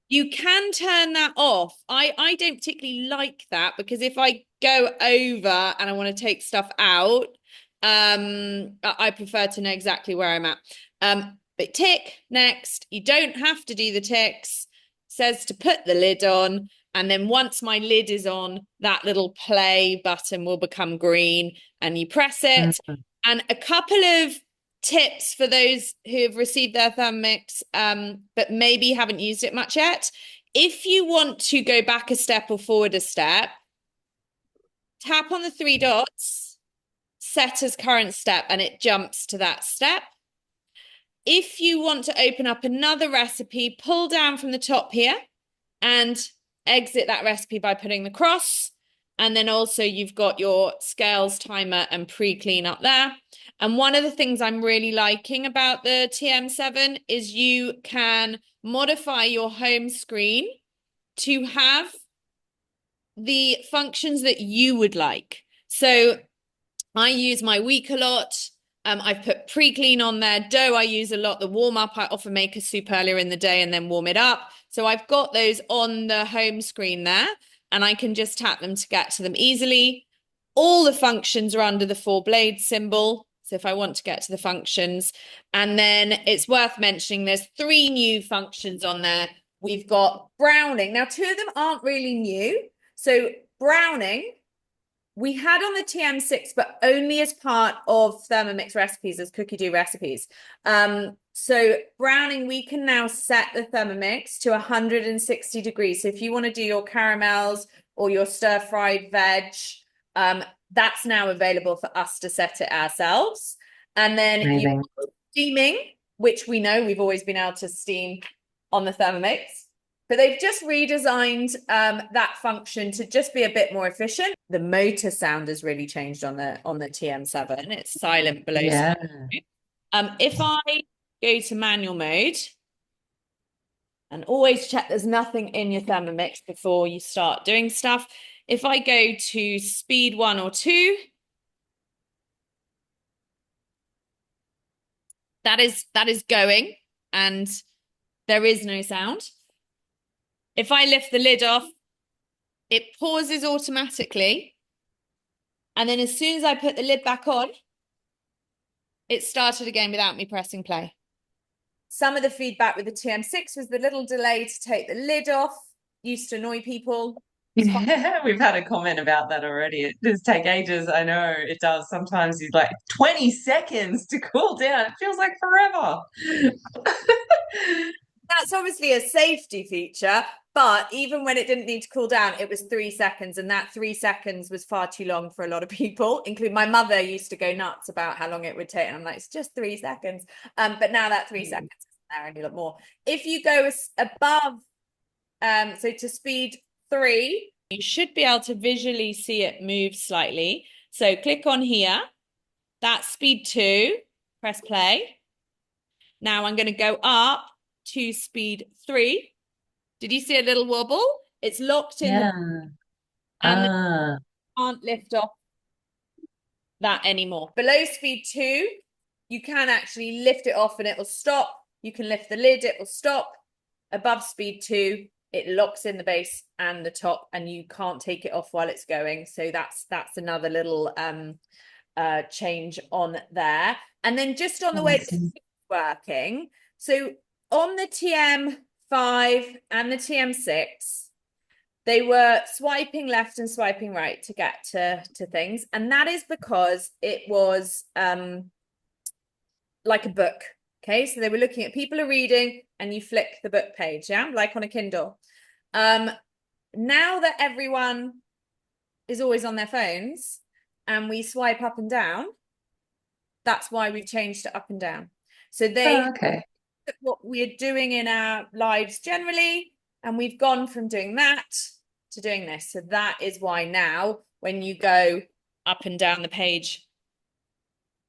You can turn that off. I don't particularly like that because if I go over and I want to take stuff out, I prefer to know exactly where I'm at. But tick next. You don't have to do the ticks. It says to put the lid on. And then once my lid is on, that little play button will become green and you press it. And a couple of tips for those who have received their Thermomix, but maybe haven't used it much yet. If you want to go back a step or forward a step, tap on the 3 dots, set as current step, and it jumps to that step. If you want to open up another recipe, pull down from the top here and exit that recipe by putting the cross. And then also you've got your scales timer and pre-clean up there. And one of the things I'm really liking about the TM7 is you can modify your home screen to have the functions that you would like. So I use my week a lot. I've put pre-clean on there. Dough I use a lot. The warm-up, I often make a soup earlier in the day and then warm it up. So I've got those on the home screen there, and I can just tap them to get to them easily. All the functions are under the 4 blade symbol. So if I want to get to the functions, and then it's worth mentioning there's 3 new functions on there. We've got browning. Now, 2 of them aren't really new. So browning, we had on the TM6, but only as part of Thermomix recipes, as cookie dough recipes. So browning, we can now set the Thermomix to 160 degrees. So if you want to do your caramels or your stir-fried veg, that's now available for us to set it ourselves. And then you steaming, which we know we've always been able to steam on the Thermomix. But they've just redesigned that function to just be a bit more efficient. The motor sound has really changed on the TM7. It's silent below. Yeah. If I go to manual mode, and always check there's nothing in your Thermomix before you start doing stuff. If I go to speed 1 or 2, that is going, and there is no sound. If I lift the lid off, it pauses automatically. And then as soon as I put the lid back on, it started again without me pressing play. Some of the feedback with the TM6 was the little delay to take the lid off. Used to annoy people. Yeah, we've had a comment about that already. It does take ages. I know it does. Sometimes you like 20 seconds to cool down. It feels like forever. That's obviously a safety feature, but even when it didn't need to cool down, it was 3 seconds, and that 3 seconds was far too long for a lot of people, including my mother used to go nuts about how long it would take, and I'm like, it's just 3 seconds. But now that 3 seconds is there, only a lot more. If you go above, so to speed 3, you should be able to visually see it move slightly. So click on here, that's speed 2, press play. Now I'm going to go up to speed 3. Did you see a little wobble? It's locked in and can't lift off that anymore. Below speed 2, you can actually lift it off and it will stop. You can lift the lid, it will stop. Above speed 2, it locks in the base and the top, and you can't take it off while it's going. So that's another little change on there. And then just on the way it's working, so on the TM5 and the TM6, they were swiping left and swiping right to get to things, and that is because it was like a book. Okay, so they were looking at people are reading and you flick the book page, yeah, like on a Kindle. Now that everyone is always on their phones and we swipe up and down, that's why we've changed it up and down. So they what we're doing in our lives generally, and we've gone from doing that to doing this. So that is why now when you go up and down the page,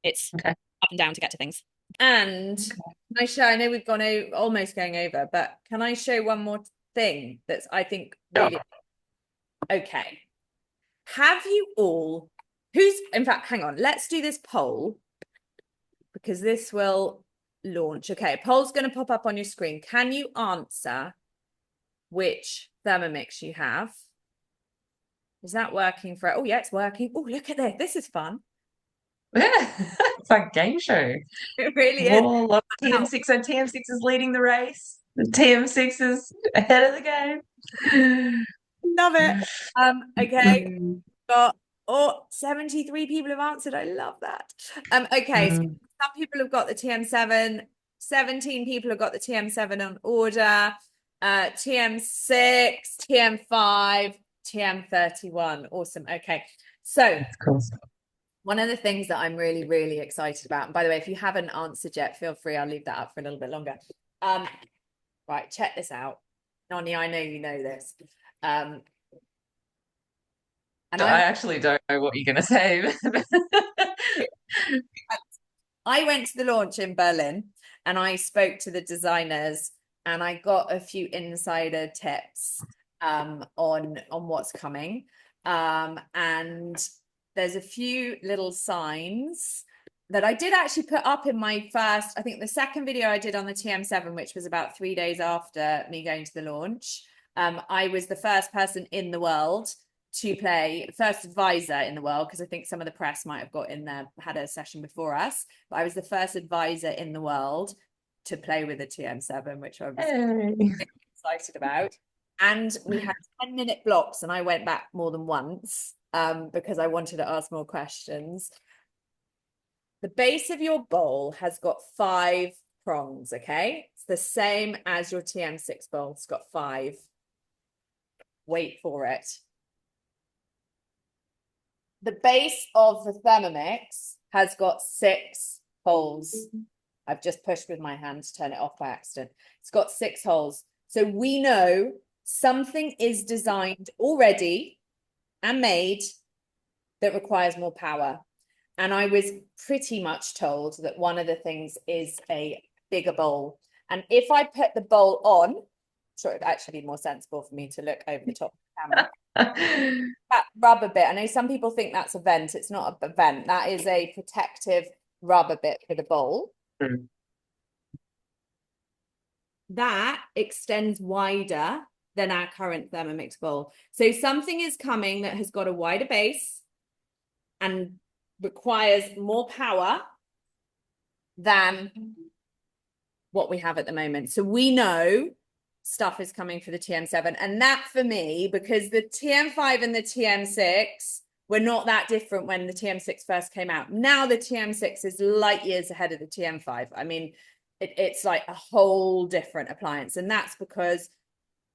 it's up and down to get to things. And can I show, I know we've gone almost going over, but can I show one more thing that's, I think, really okay? Have you all, in fact, hang on, let's do this poll, because this will launch. Okay, poll's going to pop up on your screen. Can you answer which Thermomix you have? Is that working for, oh yeah, it's working. Oh, look at this. This is fun. It's like a game show. It really is. A lot of TM6, so TM6 is leading the race. The TM6 is ahead of the game. Love it. Okay. Got 73 people have answered. I love that. Okay, so some people have got the TM7, 17 people have got the TM7 on order, TM6, TM5, TM31. Awesome. Okay. So cool. One of the things that I'm really, really excited about, and by the way, if you haven't answered yet, feel free, I'll leave that up for a little bit longer. Right, check this out. Noni, I know you know this. And I actually don't know what you're going to say. I went to the launch in Berlin and I spoke to the designers and I got a few insider tips. on what's coming. And there's a few little signs that I did actually put up in my first, I think the second video I did on the TM7, which was about 3 days after me going to the launch. I was the first person in the world to play, first advisor in the world, because I think some of the press might have got in there, had a session before us, but I was the first advisor in the world to play with the TM7, which I was excited about. And we had 10-minute blocks, and I went back more than once because I wanted to ask more questions. The base of your bowl has got 5 prongs, okay? It's the same as your TM6 bowl. It's got 5. Wait for it. The base of the Thermomix has got 6 holes. I've just pushed with my hand to turn it off by accident. It's got 6 holes. So we know something is designed already and made that requires more power. And I was pretty much told that one of the things is a bigger bowl. And if I put the bowl on, I'm sure it'd actually be more sensible for me to look over the top of the camera. That rubber bit, I know some people think that's a vent. It's not a vent. That is a protective rubber bit for the bowl. Mm. That extends wider than our current Thermomix bowl. So something is coming that has got a wider base and requires more power than what we have at the moment. So we know stuff is coming for the TM7. And that for me, because the TM5 and the TM6 were not that different when the TM6 first came out. Now the TM6 is light years ahead of the TM5. I mean, it's like a whole different appliance. And that's because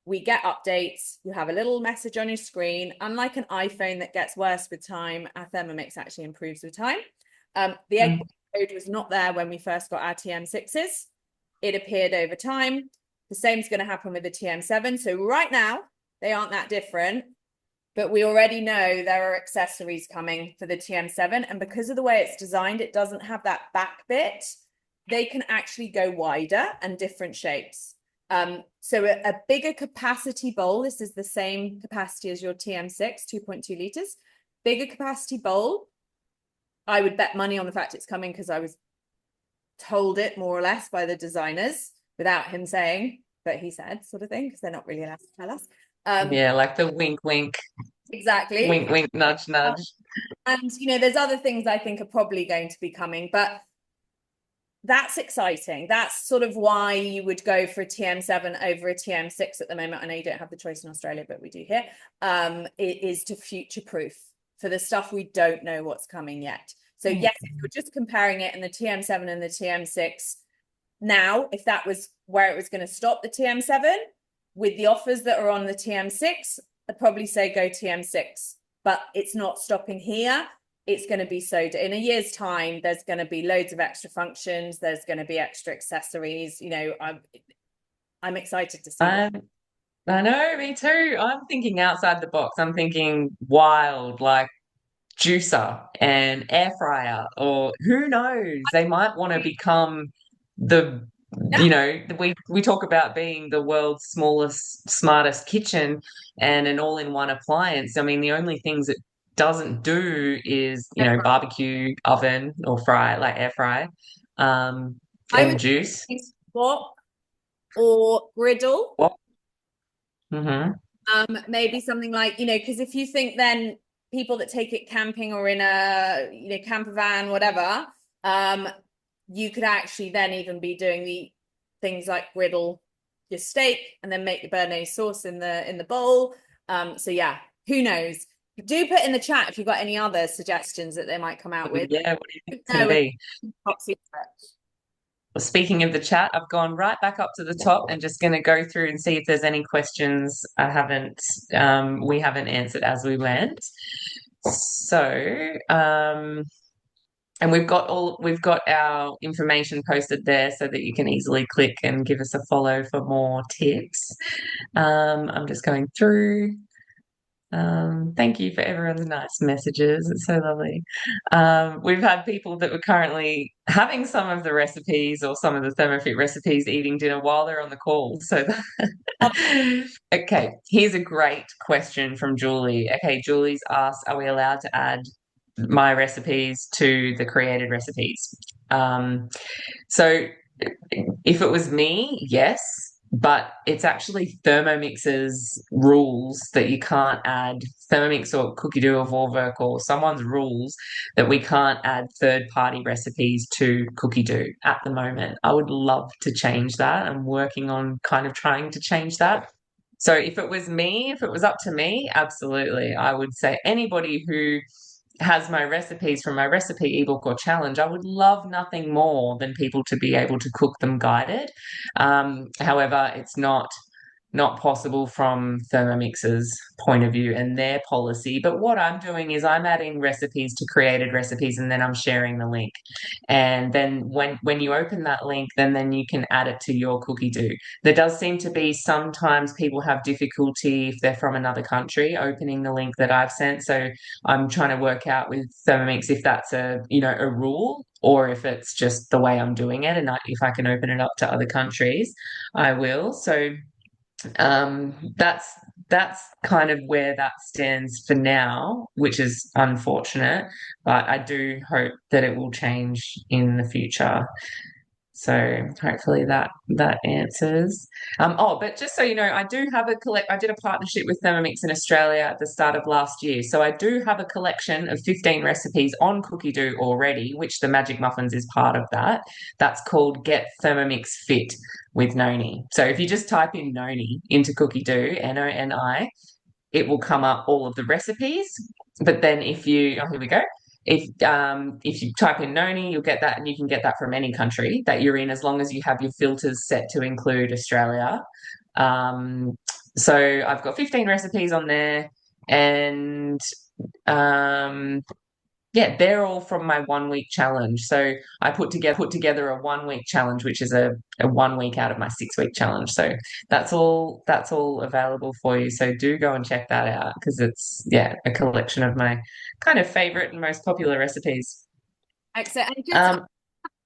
we get updates. You have a little message on your screen. Unlike an iPhone that gets worse with time, our Thermomix actually improves with time. The egg code was not there when we first got our TM6s. It appeared over time. The same is going to happen with the TM7. So right now, they aren't that different, but we already know there are accessories coming for the TM7. And because of the way it's designed, it doesn't have that back bit. They can actually go wider and different shapes. So a bigger capacity bowl, this is the same capacity as your TM6, 2.2 liters. Bigger capacity bowl, I would bet money on the fact it's coming because I was told it more or less by the designers without him saying, but he said sort of thing, because they're not really allowed to tell us. Yeah, like the wink, wink. Exactly. Wink, wink, nudge, nudge. And, you know, there's other things I think are probably going to be coming, but that's exciting. That's sort of why you would go for a TM7 over a TM6 at the moment. I know you don't have the choice in Australia, but we do here. It is to future-proof for the stuff we don't know what's coming yet. So yes, if you're just comparing it in the TM7 and the TM6, now, if that was where it was going to stop the TM7, with the offers that are on the TM6, I'd probably say go TM6, but it's not stopping here. It's going to be so in a year's time, there's going to be loads of extra functions. There's going to be extra accessories. You know, I'm excited to see I know, me too. I'm thinking outside the box. I'm thinking wild, like juicer and air fryer, or who knows? They might want to become the, yeah. you know, we talk about being the world's smallest, smartest kitchen and an all-in-one appliance. I mean, the only things it doesn't do is, you know, barbecue oven or fry, like air fry, I and would juice. think wok or griddle. What? Mm-hmm. Maybe something like, you know, because if you think then people that take it camping or in a, you know, camper van, whatever, you could actually then even be doing the things like griddle your steak and then make the béarnaise sauce in the bowl. So yeah, who knows? Do put in the chat if you've got any other suggestions that they might come out with. Yeah, what do you think it's going to be? Top secret. Well, speaking of the chat, I've gone right back up to the top and just going to go through and see if there's any questions we haven't answered as we went. So, and we've got our information posted there so that you can easily click and give us a follow for more tips. I'm just going through. Thank you for everyone's nice messages. It's so lovely. We've had people that were currently having some of the recipes or some of the ThermoFit recipes eating dinner while they're on the call. So, okay, here's a great question from Julie. Okay, Julie's asked, are we allowed to add my recipes to the created recipes? So if it was me, yes, but it's actually Thermomix's rules that you can't add Thermomix or Cookie Dough or Vorwerk or someone's rules that we can't add third-party recipes to Cookie Dough at the moment. I would love to change that. I'm working on kind of trying to change that. So if it was me, if it was up to me, absolutely, I would say anybody who has my recipes from my recipe ebook or challenge, I would love nothing more than people to be able to cook them guided. However, it's not possible from Thermomix's point of view and their policy. But what I'm doing is I'm adding recipes to created recipes and then I'm sharing the link. And then when you open that link, then you can add it to your cookie dough. There does seem to be sometimes people have difficulty if they're from another country opening the link that I've sent. So I'm trying to work out with Thermomix if that's a rule or if it's just the way I'm doing it. And if I can open it up to other countries, I will. So um, that's that's kind of where that stands for now, which is unfortunate, but I do hope that it will change in the future. So hopefully that answers. But just so you know, I do have I did a partnership with Thermomix in Australia at the start of last year. So I do have a collection of 15 recipes on Cookie Dough already, which the Magic Muffins is part of that. That's called Get Thermomix Fit with Noni. So if you just type in Noni into Cookie Dough, Noni, it will come up all of the recipes. But then here we go. If you type in Noni, you'll get that, and you can get that from any country that you're in, as long as you have your filters set to include Australia. Um, so I've got 15 recipes on there, and um, yeah, they're all from my 1 week challenge. So I put together a 1 week challenge, which is a 1 week out of my 6 week challenge. So that's all available for you. So do go and check that out because it's a collection of my kind of favorite and most popular recipes. Excellent. And just Um,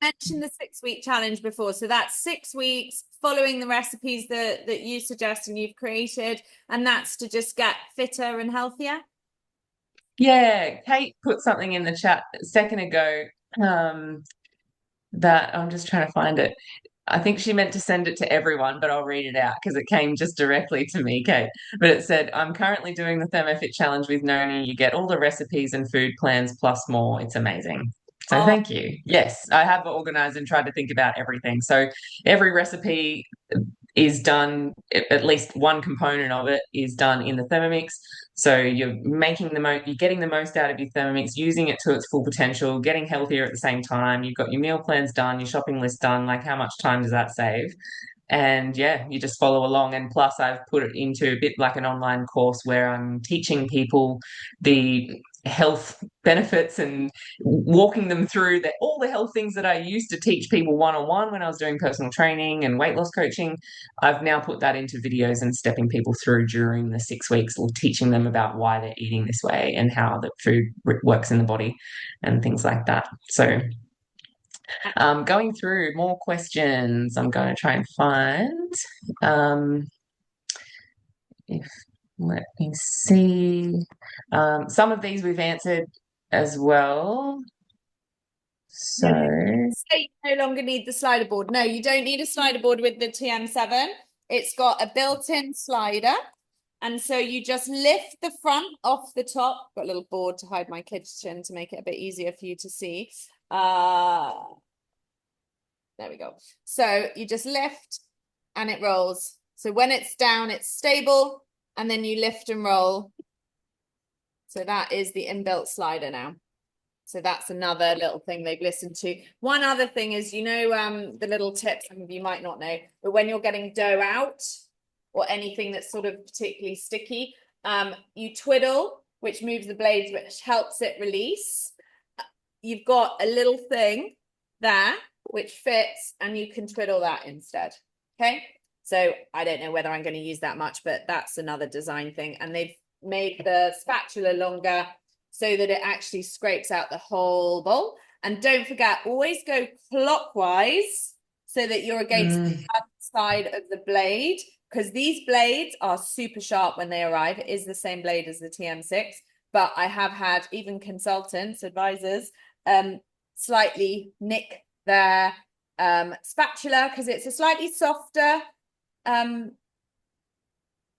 mentioned the 6 week challenge before. So that's 6 weeks following the recipes that you suggest and you've created, and that's to just get fitter and healthier. yeah, Kate put something in the chat a second ago that I'm just trying to find it. I think she meant to send it to everyone, but I'll read it out because it came just directly to me, Kate. But it said, I'm currently doing the ThermoFit challenge with Noni. You get all the recipes and food plans plus more. It's amazing. So Oh, thank you. Yes, I have organized and tried to think about everything. So every recipe is done, at least one component of it is done in the Thermomix. So you're you're getting the most out of your Thermomix, using it to its full potential, getting healthier at the same time. You've got your meal plans done, your shopping list done. Like, how much time does that save? And yeah, you just follow along. And plus, I've put it into a bit like an online course where I'm teaching people the health benefits and walking them through all the health things that I used to teach people one-on-one when I was doing personal training and weight loss coaching. I've now put that into videos and stepping people through during the 6 weeks, or teaching them about why they're eating this way and how the food works in the body and things like that. So going through more questions, I'm going to try and find if let me see. Some of these we've answered as well. So yeah, say you no longer need the slider board. No, you don't need a slider board with the TM7. It's got a built-in slider. And so you just lift the front off the top. Got a little board to hide my kitchen to make it a bit easier for you to see. There we go. So you just lift and it rolls. So when it's down, it's stable, and then you lift and roll. So that is the inbuilt slider now. So that's another little thing they've listened to. One other thing is, the little tip, some of you might not know, but when you're getting dough out or anything that's sort of particularly sticky, you twiddle, which moves the blades, which helps it release. You've got a little thing there which fits, and you can twiddle that instead. Okay, so I don't know whether I'm going to use that much, but that's another design thing. And they've made the spatula longer so that it actually scrapes out the whole bowl. And don't forget, always go clockwise so that you're against the other side of the blade, because these blades are super sharp when they arrive. It is the same blade as the TM6, but I have had even consultants, advisors, slightly nick their spatula because it's a slightly softer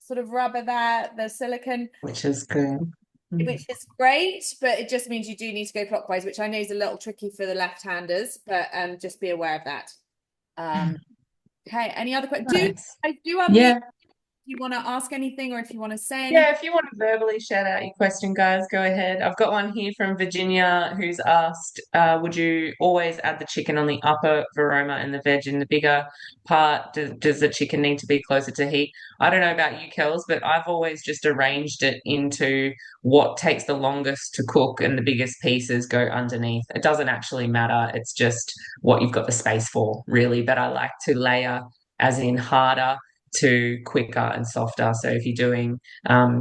sort of rubber there, the silicone. Which is good. Which is great, but it just means you do need to go clockwise, which I know is a little tricky for the left-handers, but just be aware of that. Okay, any other questions? Nice. Do unmute Yeah. if you want to ask anything or if you want to say anything. Yeah, if you want to verbally shout out your question, guys, go ahead. I've got one here from Virginia who's asked, would you always add the chicken on the upper varoma and the veg in the bigger part? Does the chicken need to be closer to heat? I don't know about you, Kels, but I've always just arranged it into what takes the longest to cook and the biggest pieces go underneath. It doesn't actually matter. It's just what you've got the space for, really. But I like to layer as in harder to quicker and softer. So if you're doing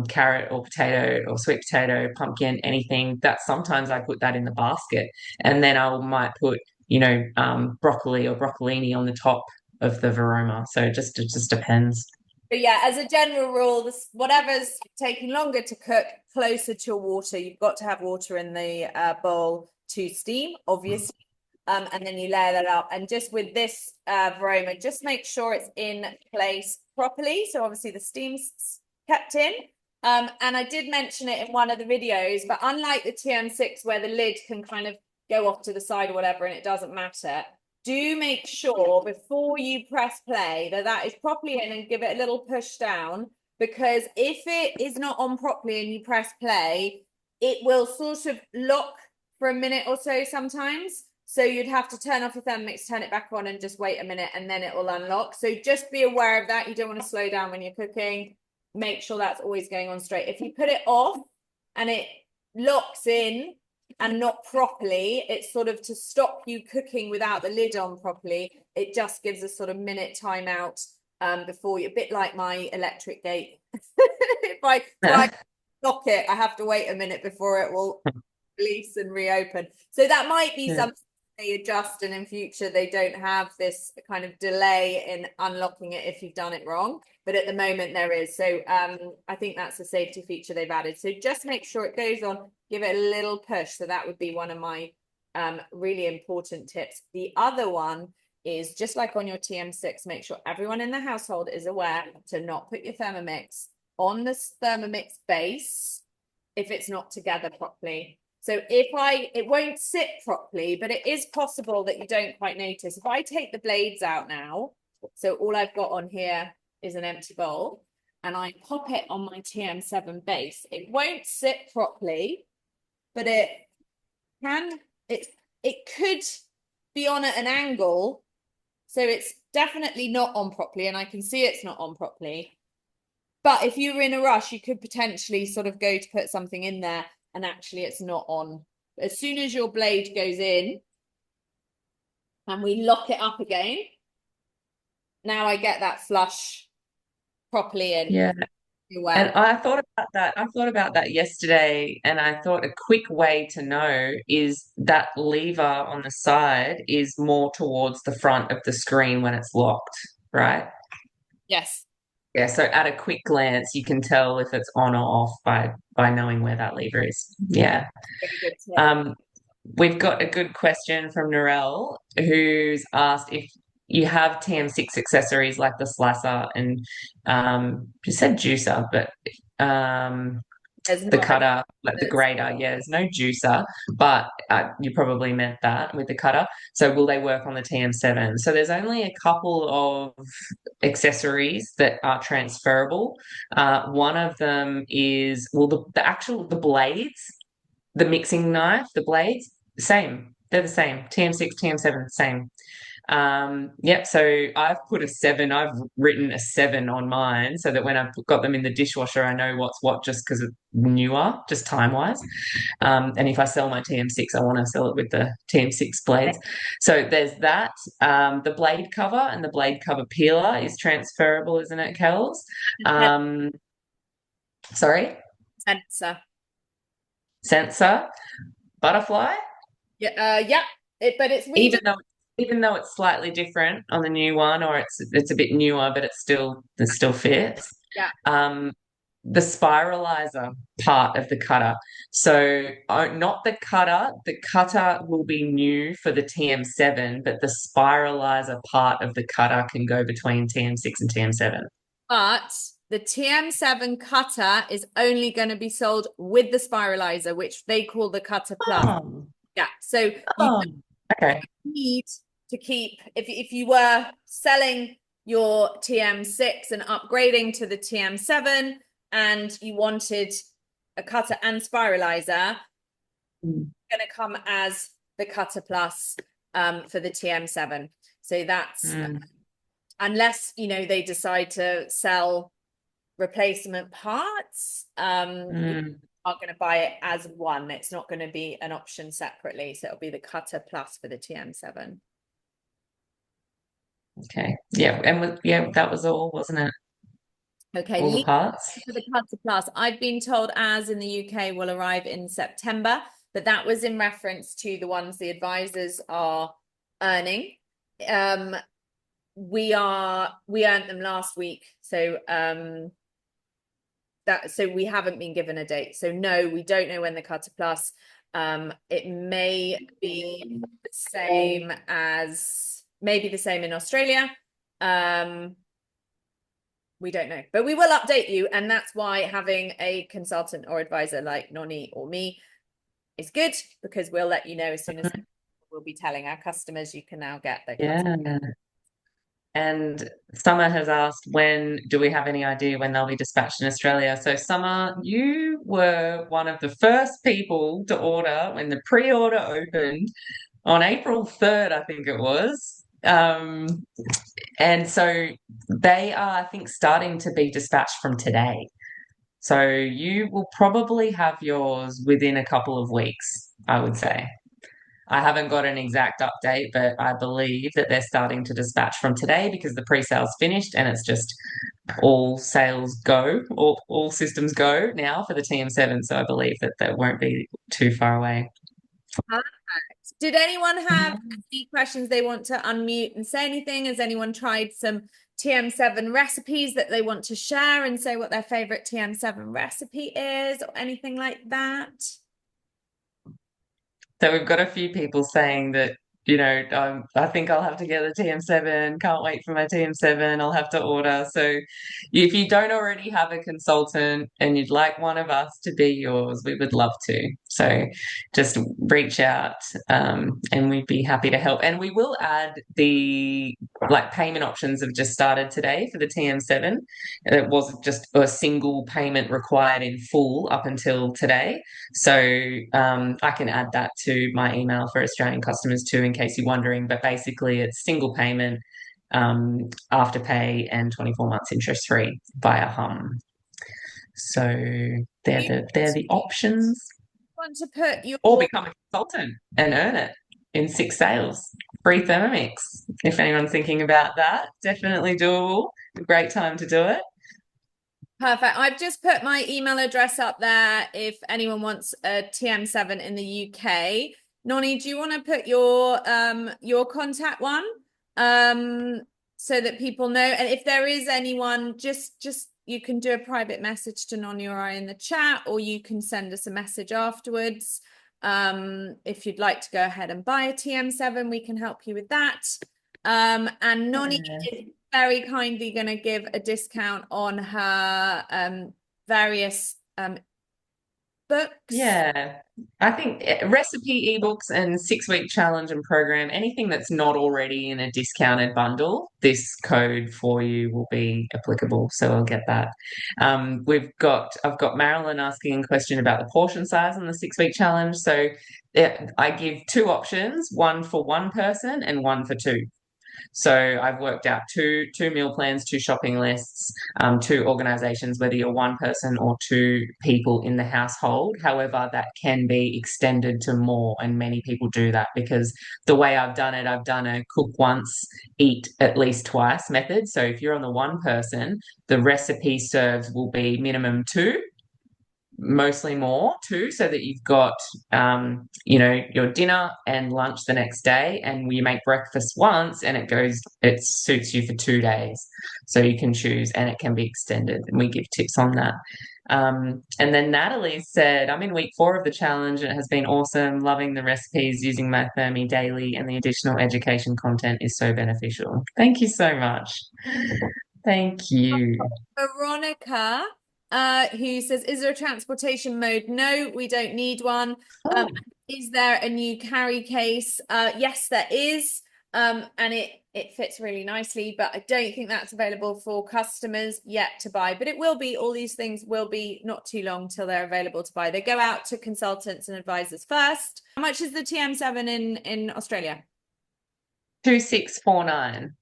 carrot or potato or sweet potato, pumpkin, anything, that sometimes I put that in the basket, and then I might put, broccoli or broccolini on the top of the varoma. So it just depends. But yeah, as a general rule, whatever's taking longer to cook, closer to water. You've got to have water in the bowl to steam, obviously. And then you layer that up. And just with this varoma, just make sure it's in place properly. So obviously the steam's kept in. And I did mention it in one of the videos, but unlike the TM6 where the lid can kind of go off to the side or whatever, and it doesn't matter, do make sure before you press play that that is properly in and give it a little push down, because if it is not on properly and you press play, it will sort of lock for a minute or so sometimes. So you'd have to turn off your Thermomix, turn it back on and just wait a minute and then it will unlock. So just be aware of that. You don't want to slow down when you're cooking. Make sure that's always going on straight. If you put it off and it locks in and not properly, it's sort of to stop you cooking without the lid on properly. It just gives a sort of minute timeout before you, a bit like my electric gate. If I try to lock it, I have to wait a minute before it will release and reopen. So that might be something they adjust, and in future they don't have this kind of delay in unlocking it if you've done it wrong, but at the moment there is. So I think that's a safety feature they've added. So just make sure it goes on, give it a little push. So that would be one of my really important tips. The other one is, just like on your TM6, make sure everyone in the household is aware to not put your Thermomix on the Thermomix base if it's not together properly. So it won't sit properly, but it is possible that you don't quite notice. If I take the blades out now, so all I've got on here is an empty bowl, and I pop it on my TM7 base, it won't sit properly, but it could be on at an angle. So it's definitely not on properly, and I can see it's not on properly. But if you were in a rush, you could potentially sort of go to put something in there and actually it's not on. As soon as your blade goes in and we lock it up again, now I get that flush properly in. Yeah. Well. And I thought about that. I thought about that yesterday, and I thought a quick way to know is that lever on the side is more towards the front of the screen when it's locked, right? Yes. Yeah, so at a quick glance, you can tell if it's on or off by knowing where that lever is. Yeah. Very good tip. We've got a good question from Narelle, who's asked if you have TM6 accessories like the slicer and you said juicer, but the cutter, like the grater. Yeah, there's no juicer, but you probably meant that with the cutter. So will they work on the TM7? So there's only a couple of accessories that are transferable. One of them is, well, the blades, the mixing knife, the blades, same. They're the same. TM6, TM7, same. Yep. So I've put a 7. I've written a 7 on mine so that when I've got them in the dishwasher, I know what's what just because it's newer, just time wise. And if I sell my TM6, I want to sell it with the TM6 blades. So there's that. The blade cover and the blade cover peeler is transferable, isn't it, Kels? Sorry? Sensor. Sensor, butterfly. Yeah, yeah. But it's we Even just though even though it's slightly different on the new one, or it's a bit newer, but it still fits. yeah. Um, the spiralizer part of the cutter. So not the cutter. The cutter will be new for the TM7, but the spiralizer part of the cutter can go between TM6 and TM7. But the TM7 cutter is only going to be sold with the spiralizer, which they call the Cutter Plus. Oh, Yeah. So you oh, okay. need to keep, if you were selling your TM6 and upgrading to the TM7 and you wanted a cutter and spiralizer, Mm. going to come as the Cutter Plus for the TM7. So that's unless they decide to sell replacement parts, you are going to buy it as one. It's not going to be an option separately. So it'll be the Cutter Plus for the TM7. Okay. Yeah, and yeah, that was all, wasn't it? Okay, All the leave parts. for the Cutter Plus. I've been told as in the UK will arrive in September, but that was in reference to the ones the advisors are earning. We earned them last week, so we haven't been given a date. So no, we don't know when the Cutter Plus. It may be the same in Australia. We don't know, but we will update you, and that's why having a consultant or advisor like Noni or me is good, because we'll let you know as soon as we'll be telling our customers you can now get the Cutter. Yeah. And Summer has asked, when do we have any idea when they'll be dispatched in Australia? So, Summer, you were one of the first people to order when the pre-order opened on April 3rd, I think it was. And so they are, I think, starting to be dispatched from today. So you will probably have yours within a couple of weeks, I would say. I haven't got an exact update, but I believe that they're starting to dispatch from today because the pre-sale's finished and it's just all sales go, all systems go now for the TM7. So I believe that that won't be too far away. Did anyone have any questions they want to unmute and say anything? Has anyone tried some TM7 recipes that they want to share and say what their favorite TM7 recipe is or anything like that? So we've got a few people saying that, I think I'll have to get the TM7. Can't wait for my TM7. I'll have to order. So if you don't already have a consultant and you'd like one of us to be yours, we would love to. So just reach out, and we'd be happy to help. And we will add the payment options have just started today for the TM7. It was just a single payment required in full up until today. So I can add that to my email for Australian customers too, in case you're wondering. But basically, it's single payment, afterpay, and 24 months interest free via So they're the options. Want to put your Or become a consultant and earn it in 6 sales. Free Thermomix. If anyone's thinking about that, definitely doable. A great time to do it. Perfect. I've just put my email address up there if anyone wants a TM7 in the UK. Noni, do you want to put your contact one so that people know? And if there is anyone, just you can do a private message to Noni or I in the chat, or you can send us a message afterwards. If you'd like to go ahead and buy a TM7, we can help you with that. And Noni is very kindly going to give a discount on her various books. Yeah, I think recipe ebooks and 6-week challenge and program, anything that's not already in a discounted bundle, this code for you will be applicable. So I'll get that. I've got Marilyn asking a question about the portion size on the 6-week challenge. So I give two options, one for one person and one for two. So I've worked out two meal plans, two shopping lists, two organizations, whether you're one person or two people in the household. However, that can be extended to more, and many people do that because the way I've done a cook once, eat at least twice method. So if you're on the one person, the recipe serves will be minimum two, mostly more too, so that you've got, you know, your dinner and lunch the next day, and you make breakfast once, and it suits you for 2 days. So you can choose, and it can be extended, and we give tips on that. And then Natalie said, I'm in week 4 of the challenge, and it has been awesome. Loving the recipes, using my Thermi daily, and the additional education content is so beneficial. Thank you so much. Thank you. Veronica, who says, is there a transportation mode? No, we don't need one. Is there a new carry case? Yes, there is. And it fits really nicely, but I don't think that's available for customers yet to buy. But it will be. All these things will be not too long till they're available to buy. They go out to consultants and advisors first. How much is the TM7 in Australia? 2649.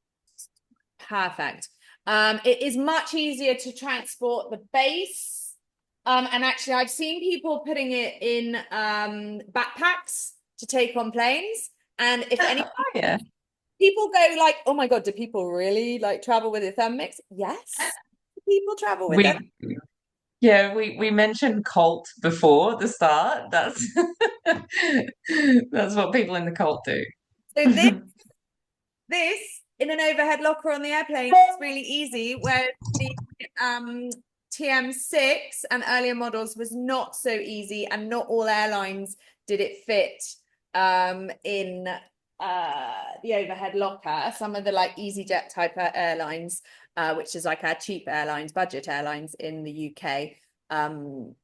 Perfect. It is much easier to transport the base. And actually, I've seen people putting it in backpacks to take on planes. And if any Oh, yeah. people go like, oh my God, do people really like travel with a Thermomix? Yes, people travel with them. We mentioned cult before at the start. That's what people in the cult do. So this in an overhead locker on the airplane is really easy, where the TM6 and earlier models was not so easy, and not all airlines did it fit in the overhead locker. Some of the like EasyJet type airlines, which is like our cheap airlines, budget airlines in the UK,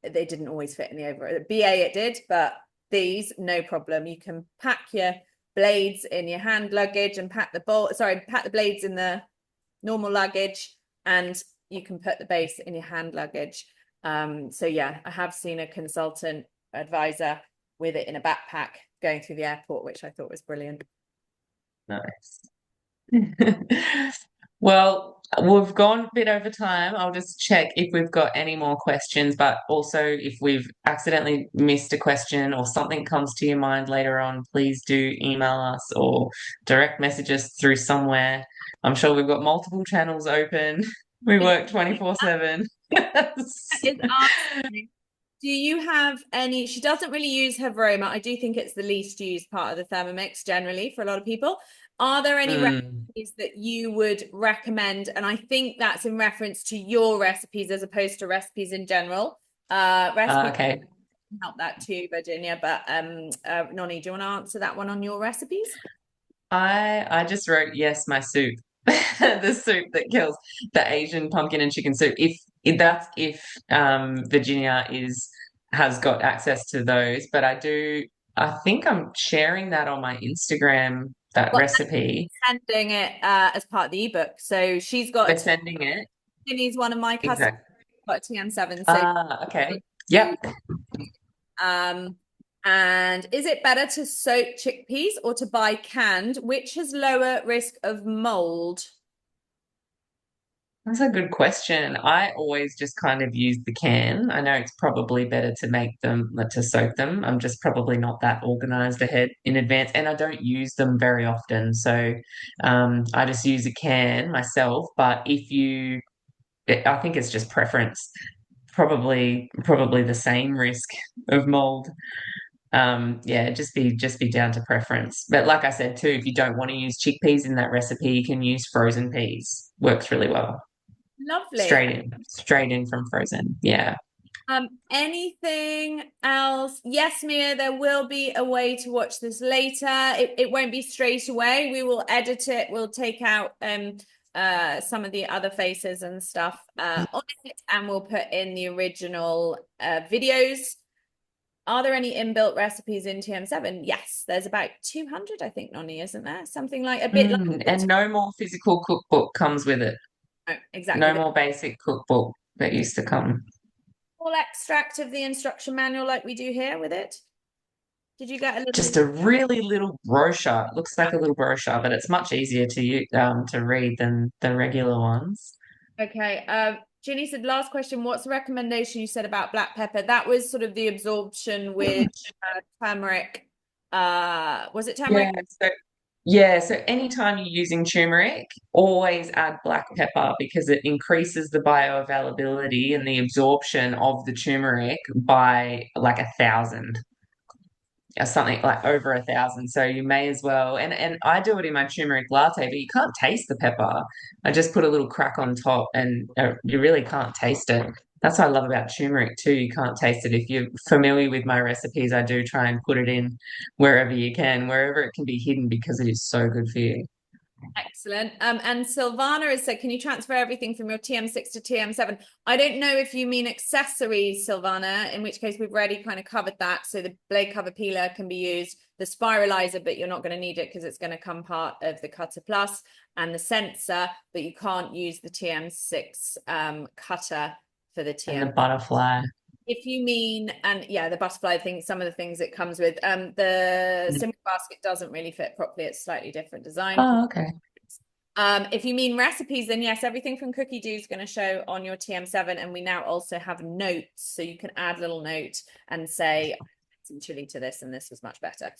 they didn't always fit in the overhead. BA it did, but these no problem. You can pack your blades in your hand luggage and pack the blades in the normal luggage, and you can put the base in your hand luggage. So yeah, I have seen a consultant advisor with it in a backpack going through the airport, which I thought was brilliant. Nice. Well, we've gone a bit over time. I'll just check if we've got any more questions, but also if we've accidentally missed a question or something comes to your mind later on, please do email us or direct message us through somewhere. I'm sure we've got multiple channels open. We work 24/7. Is asking, do you have any? She doesn't really use her Veroma. I do think it's the least used part of the Thermomix generally for a lot of people. Are there any recipes that you would recommend? And I think that's in reference to your recipes as opposed to recipes in general. Recipes Okay. can help that too, Virginia. But Noni, do you want to answer that one on your recipes? I just wrote yes, my soup. The soup that kills the Asian pumpkin and chicken soup. If Virginia has got access to those, but I think I'm sharing that on my Instagram, that Well, recipe. sending it as part of the ebook. So she's got We're sending it. Ginny's one of my customers, Exactly. got a TM7. So Okay. Yep. um and is it better to soak chickpeas or to buy canned? Which has lower risk of mold? That's a good question. I always just kind of use the can. I know it's probably better to make them, to soak them. I'm just probably not that organized ahead in advance, and I don't use them very often. So I just use a can myself. But I think it's just preference. Probably the same risk of mold. Yeah, just be down to preference. But like I said too, if you don't want to use chickpeas in that recipe, you can use frozen peas. Works really well. Lovely. Straight in from frozen. Yeah. Anything else? Yes, Mia, there will be a way to watch this later. It won't be straight away. We will edit it. We'll take out some of the other faces and stuff on it, and we'll put in the original videos. Are there any inbuilt recipes in TM7? Yes, there's about 200, I think, Noni, isn't there? Something like a bit like And no more physical cookbook comes with it. exactly. No more basic cookbook that used to come. Full extract of the instruction manual like we do here with it. Did you get a little? Just a really little brochure. It looks like a little brochure, but it's much easier to read than the regular ones. Okay. Ginny said, last question, what's the recommendation you said about black pepper? That was sort of the absorption with turmeric. Was it turmeric? Yeah, so Yeah, so anytime you're using turmeric, always add black pepper because it increases the bioavailability and the absorption of the turmeric by like 1,000 or something like over 1,000. So you may as well. And I do it in my turmeric latte, but you can't taste the pepper. I just put a little crack on top, and you really can't taste it. That's what I love about turmeric too. You can't taste it. If you're familiar with my recipes, I do try and put it in wherever you can, wherever it can be hidden because it is so good for you. Excellent. And Silvana has said, can you transfer everything from your TM6 to TM7? I don't know if you mean accessories, Silvana, in which case we've already kind of covered that. So the blade cover peeler can be used, the spiralizer, but you're not going to need it because it's going to come part of the Cutter Plus, and the sensor, but you can't use the TM6 cutter for the And the TM. butterfly. If you mean, and yeah, the butterfly thing, some of the things it comes with, the simple basket doesn't really fit properly. It's slightly different design. Oh, okay. If you mean recipes, then yes, everything from Cookie Do is going to show on your TM7, and we now also have notes, so you can add a little note and say, some chili to this, and this was much better.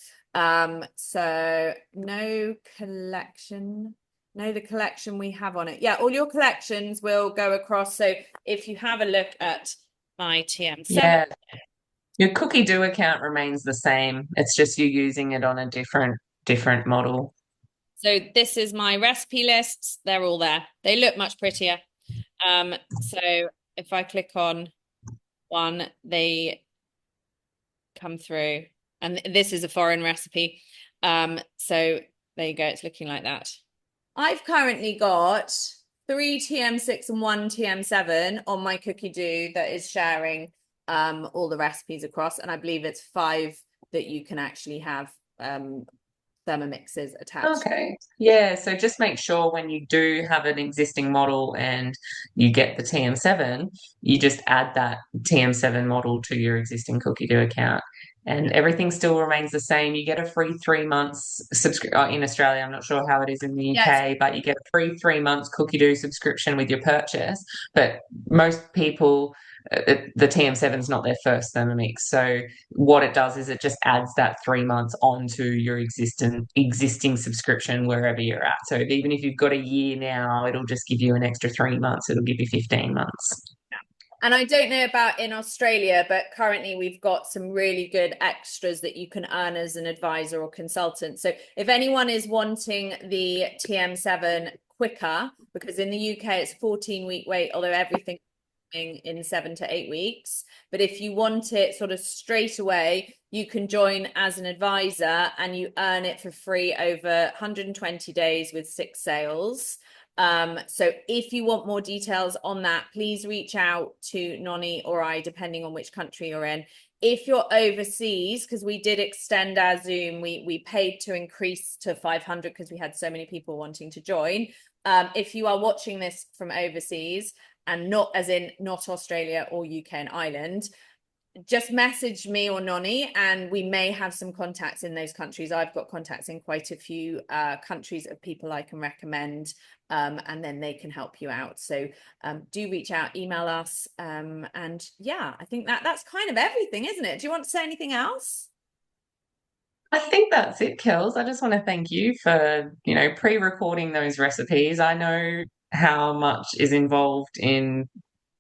So no collection. No, the collection we have on it. Yeah, all your collections will go across. So if you have a look at my TM7. Yeah. Your Cookie Do account remains the same. It's just you using it on a different model. So this is my recipe lists. They're all there. They look much prettier. So if I click on one, they come through. And this is a foreign recipe. So there you go. It's looking like that. I've currently got 3 TM6 and 1 TM7 on my Cookie Do that is sharing all the recipes across. And I believe it's 5 that you can actually have Thermomixes attached. Okay. Yeah. So just make sure when you do have an existing model and you get the TM7, you just add that TM7 model to your existing Cookie Do account. And everything still remains the same. You get a free 3 months subscription in Australia. I'm not sure how it is in the Yes. UK, but you get a free 3 months Cookie Do subscription with your purchase. But most people, the TM7 is not their first Thermomix. So what it does is it just adds that 3 months onto your existing subscription wherever you're at. So even if you've got a year now, it'll just give you an extra 3 months. It'll give you 15 months. And I don't know about in Australia, but currently we've got some really good extras that you can earn as an advisor or consultant. So if anyone is wanting the TM7 quicker, because in the UK it's 14-week wait, although everything in 7 to 8 weeks. But if you want it sort of straight away, you can join as an advisor and you earn it for free over 120 days with 6 sales. So if you want more details on that, please reach out to Noni or I, depending on which country you're in. If you're overseas, because we did extend our Zoom, we paid to increase to 500 because we had so many people wanting to join. If you are watching this from overseas, and not as in not Australia or UK and Ireland, just message me or Noni and we may have some contacts in those countries. I've got contacts in quite a few countries of people I can recommend, and then they can help you out. So do reach out, email us, and yeah, I think that's kind of everything, isn't it? Do you want to say anything else? I think that's it, Kels. I just want to thank you for, pre-recording those recipes. I know how much is involved in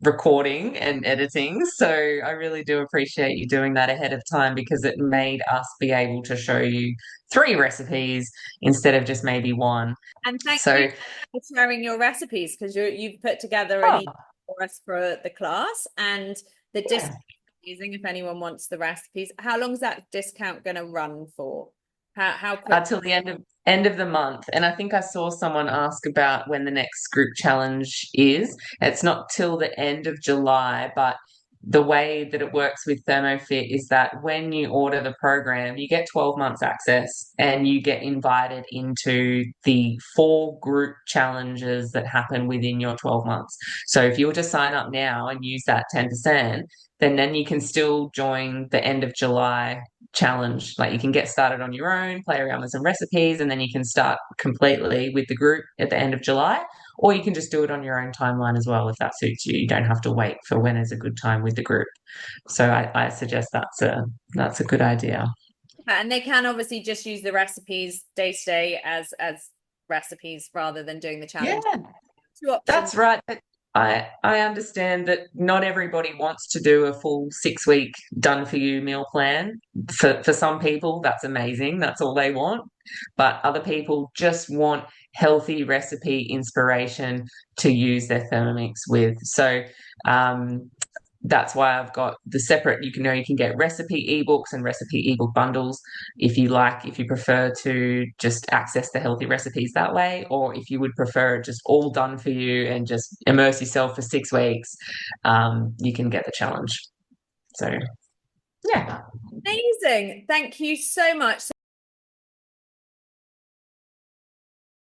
recording and editing, so I really do appreciate you doing that ahead of time because it made us be able to show you 3 recipes instead of just maybe one. And thank So, you for sharing your recipes because you've put together an oh, email for us for the class, and the yeah. discount using if anyone wants the recipes. How long is that discount going to run for? How quick? Till the end of the month. And I think I saw someone ask about when the next group challenge is. It's not till the end of July, but the way that it works with ThermoFit is that when you order the program, you get 12 months access and you get invited into the 4 group challenges that happen within your 12 months. So if you were to sign up now and use that 10%, then you can still join the end of July challenge. Like you can get started on your own, play around with some recipes, and then you can start completely with the group at the end of July. Or you can just do it on your own timeline as well if that suits you. You don't have to wait for when is a good time with the group. So I suggest that's a good idea. And they can obviously just use the recipes day to day as recipes rather than doing the Yeah, challenge. Two options. that's right. But I understand that not everybody wants to do a full 6 week done for you meal plan. For some people, that's amazing. That's all they want. But other people just want healthy recipe inspiration to use their Thermomix with. So um, that's why I've got the separate, you can get recipe ebooks and recipe ebook bundles if you prefer to just access the healthy recipes that way, or if you would prefer it just all done for you and just immerse yourself for 6 weeks, you can get the challenge. So, yeah. Amazing. Thank you so much.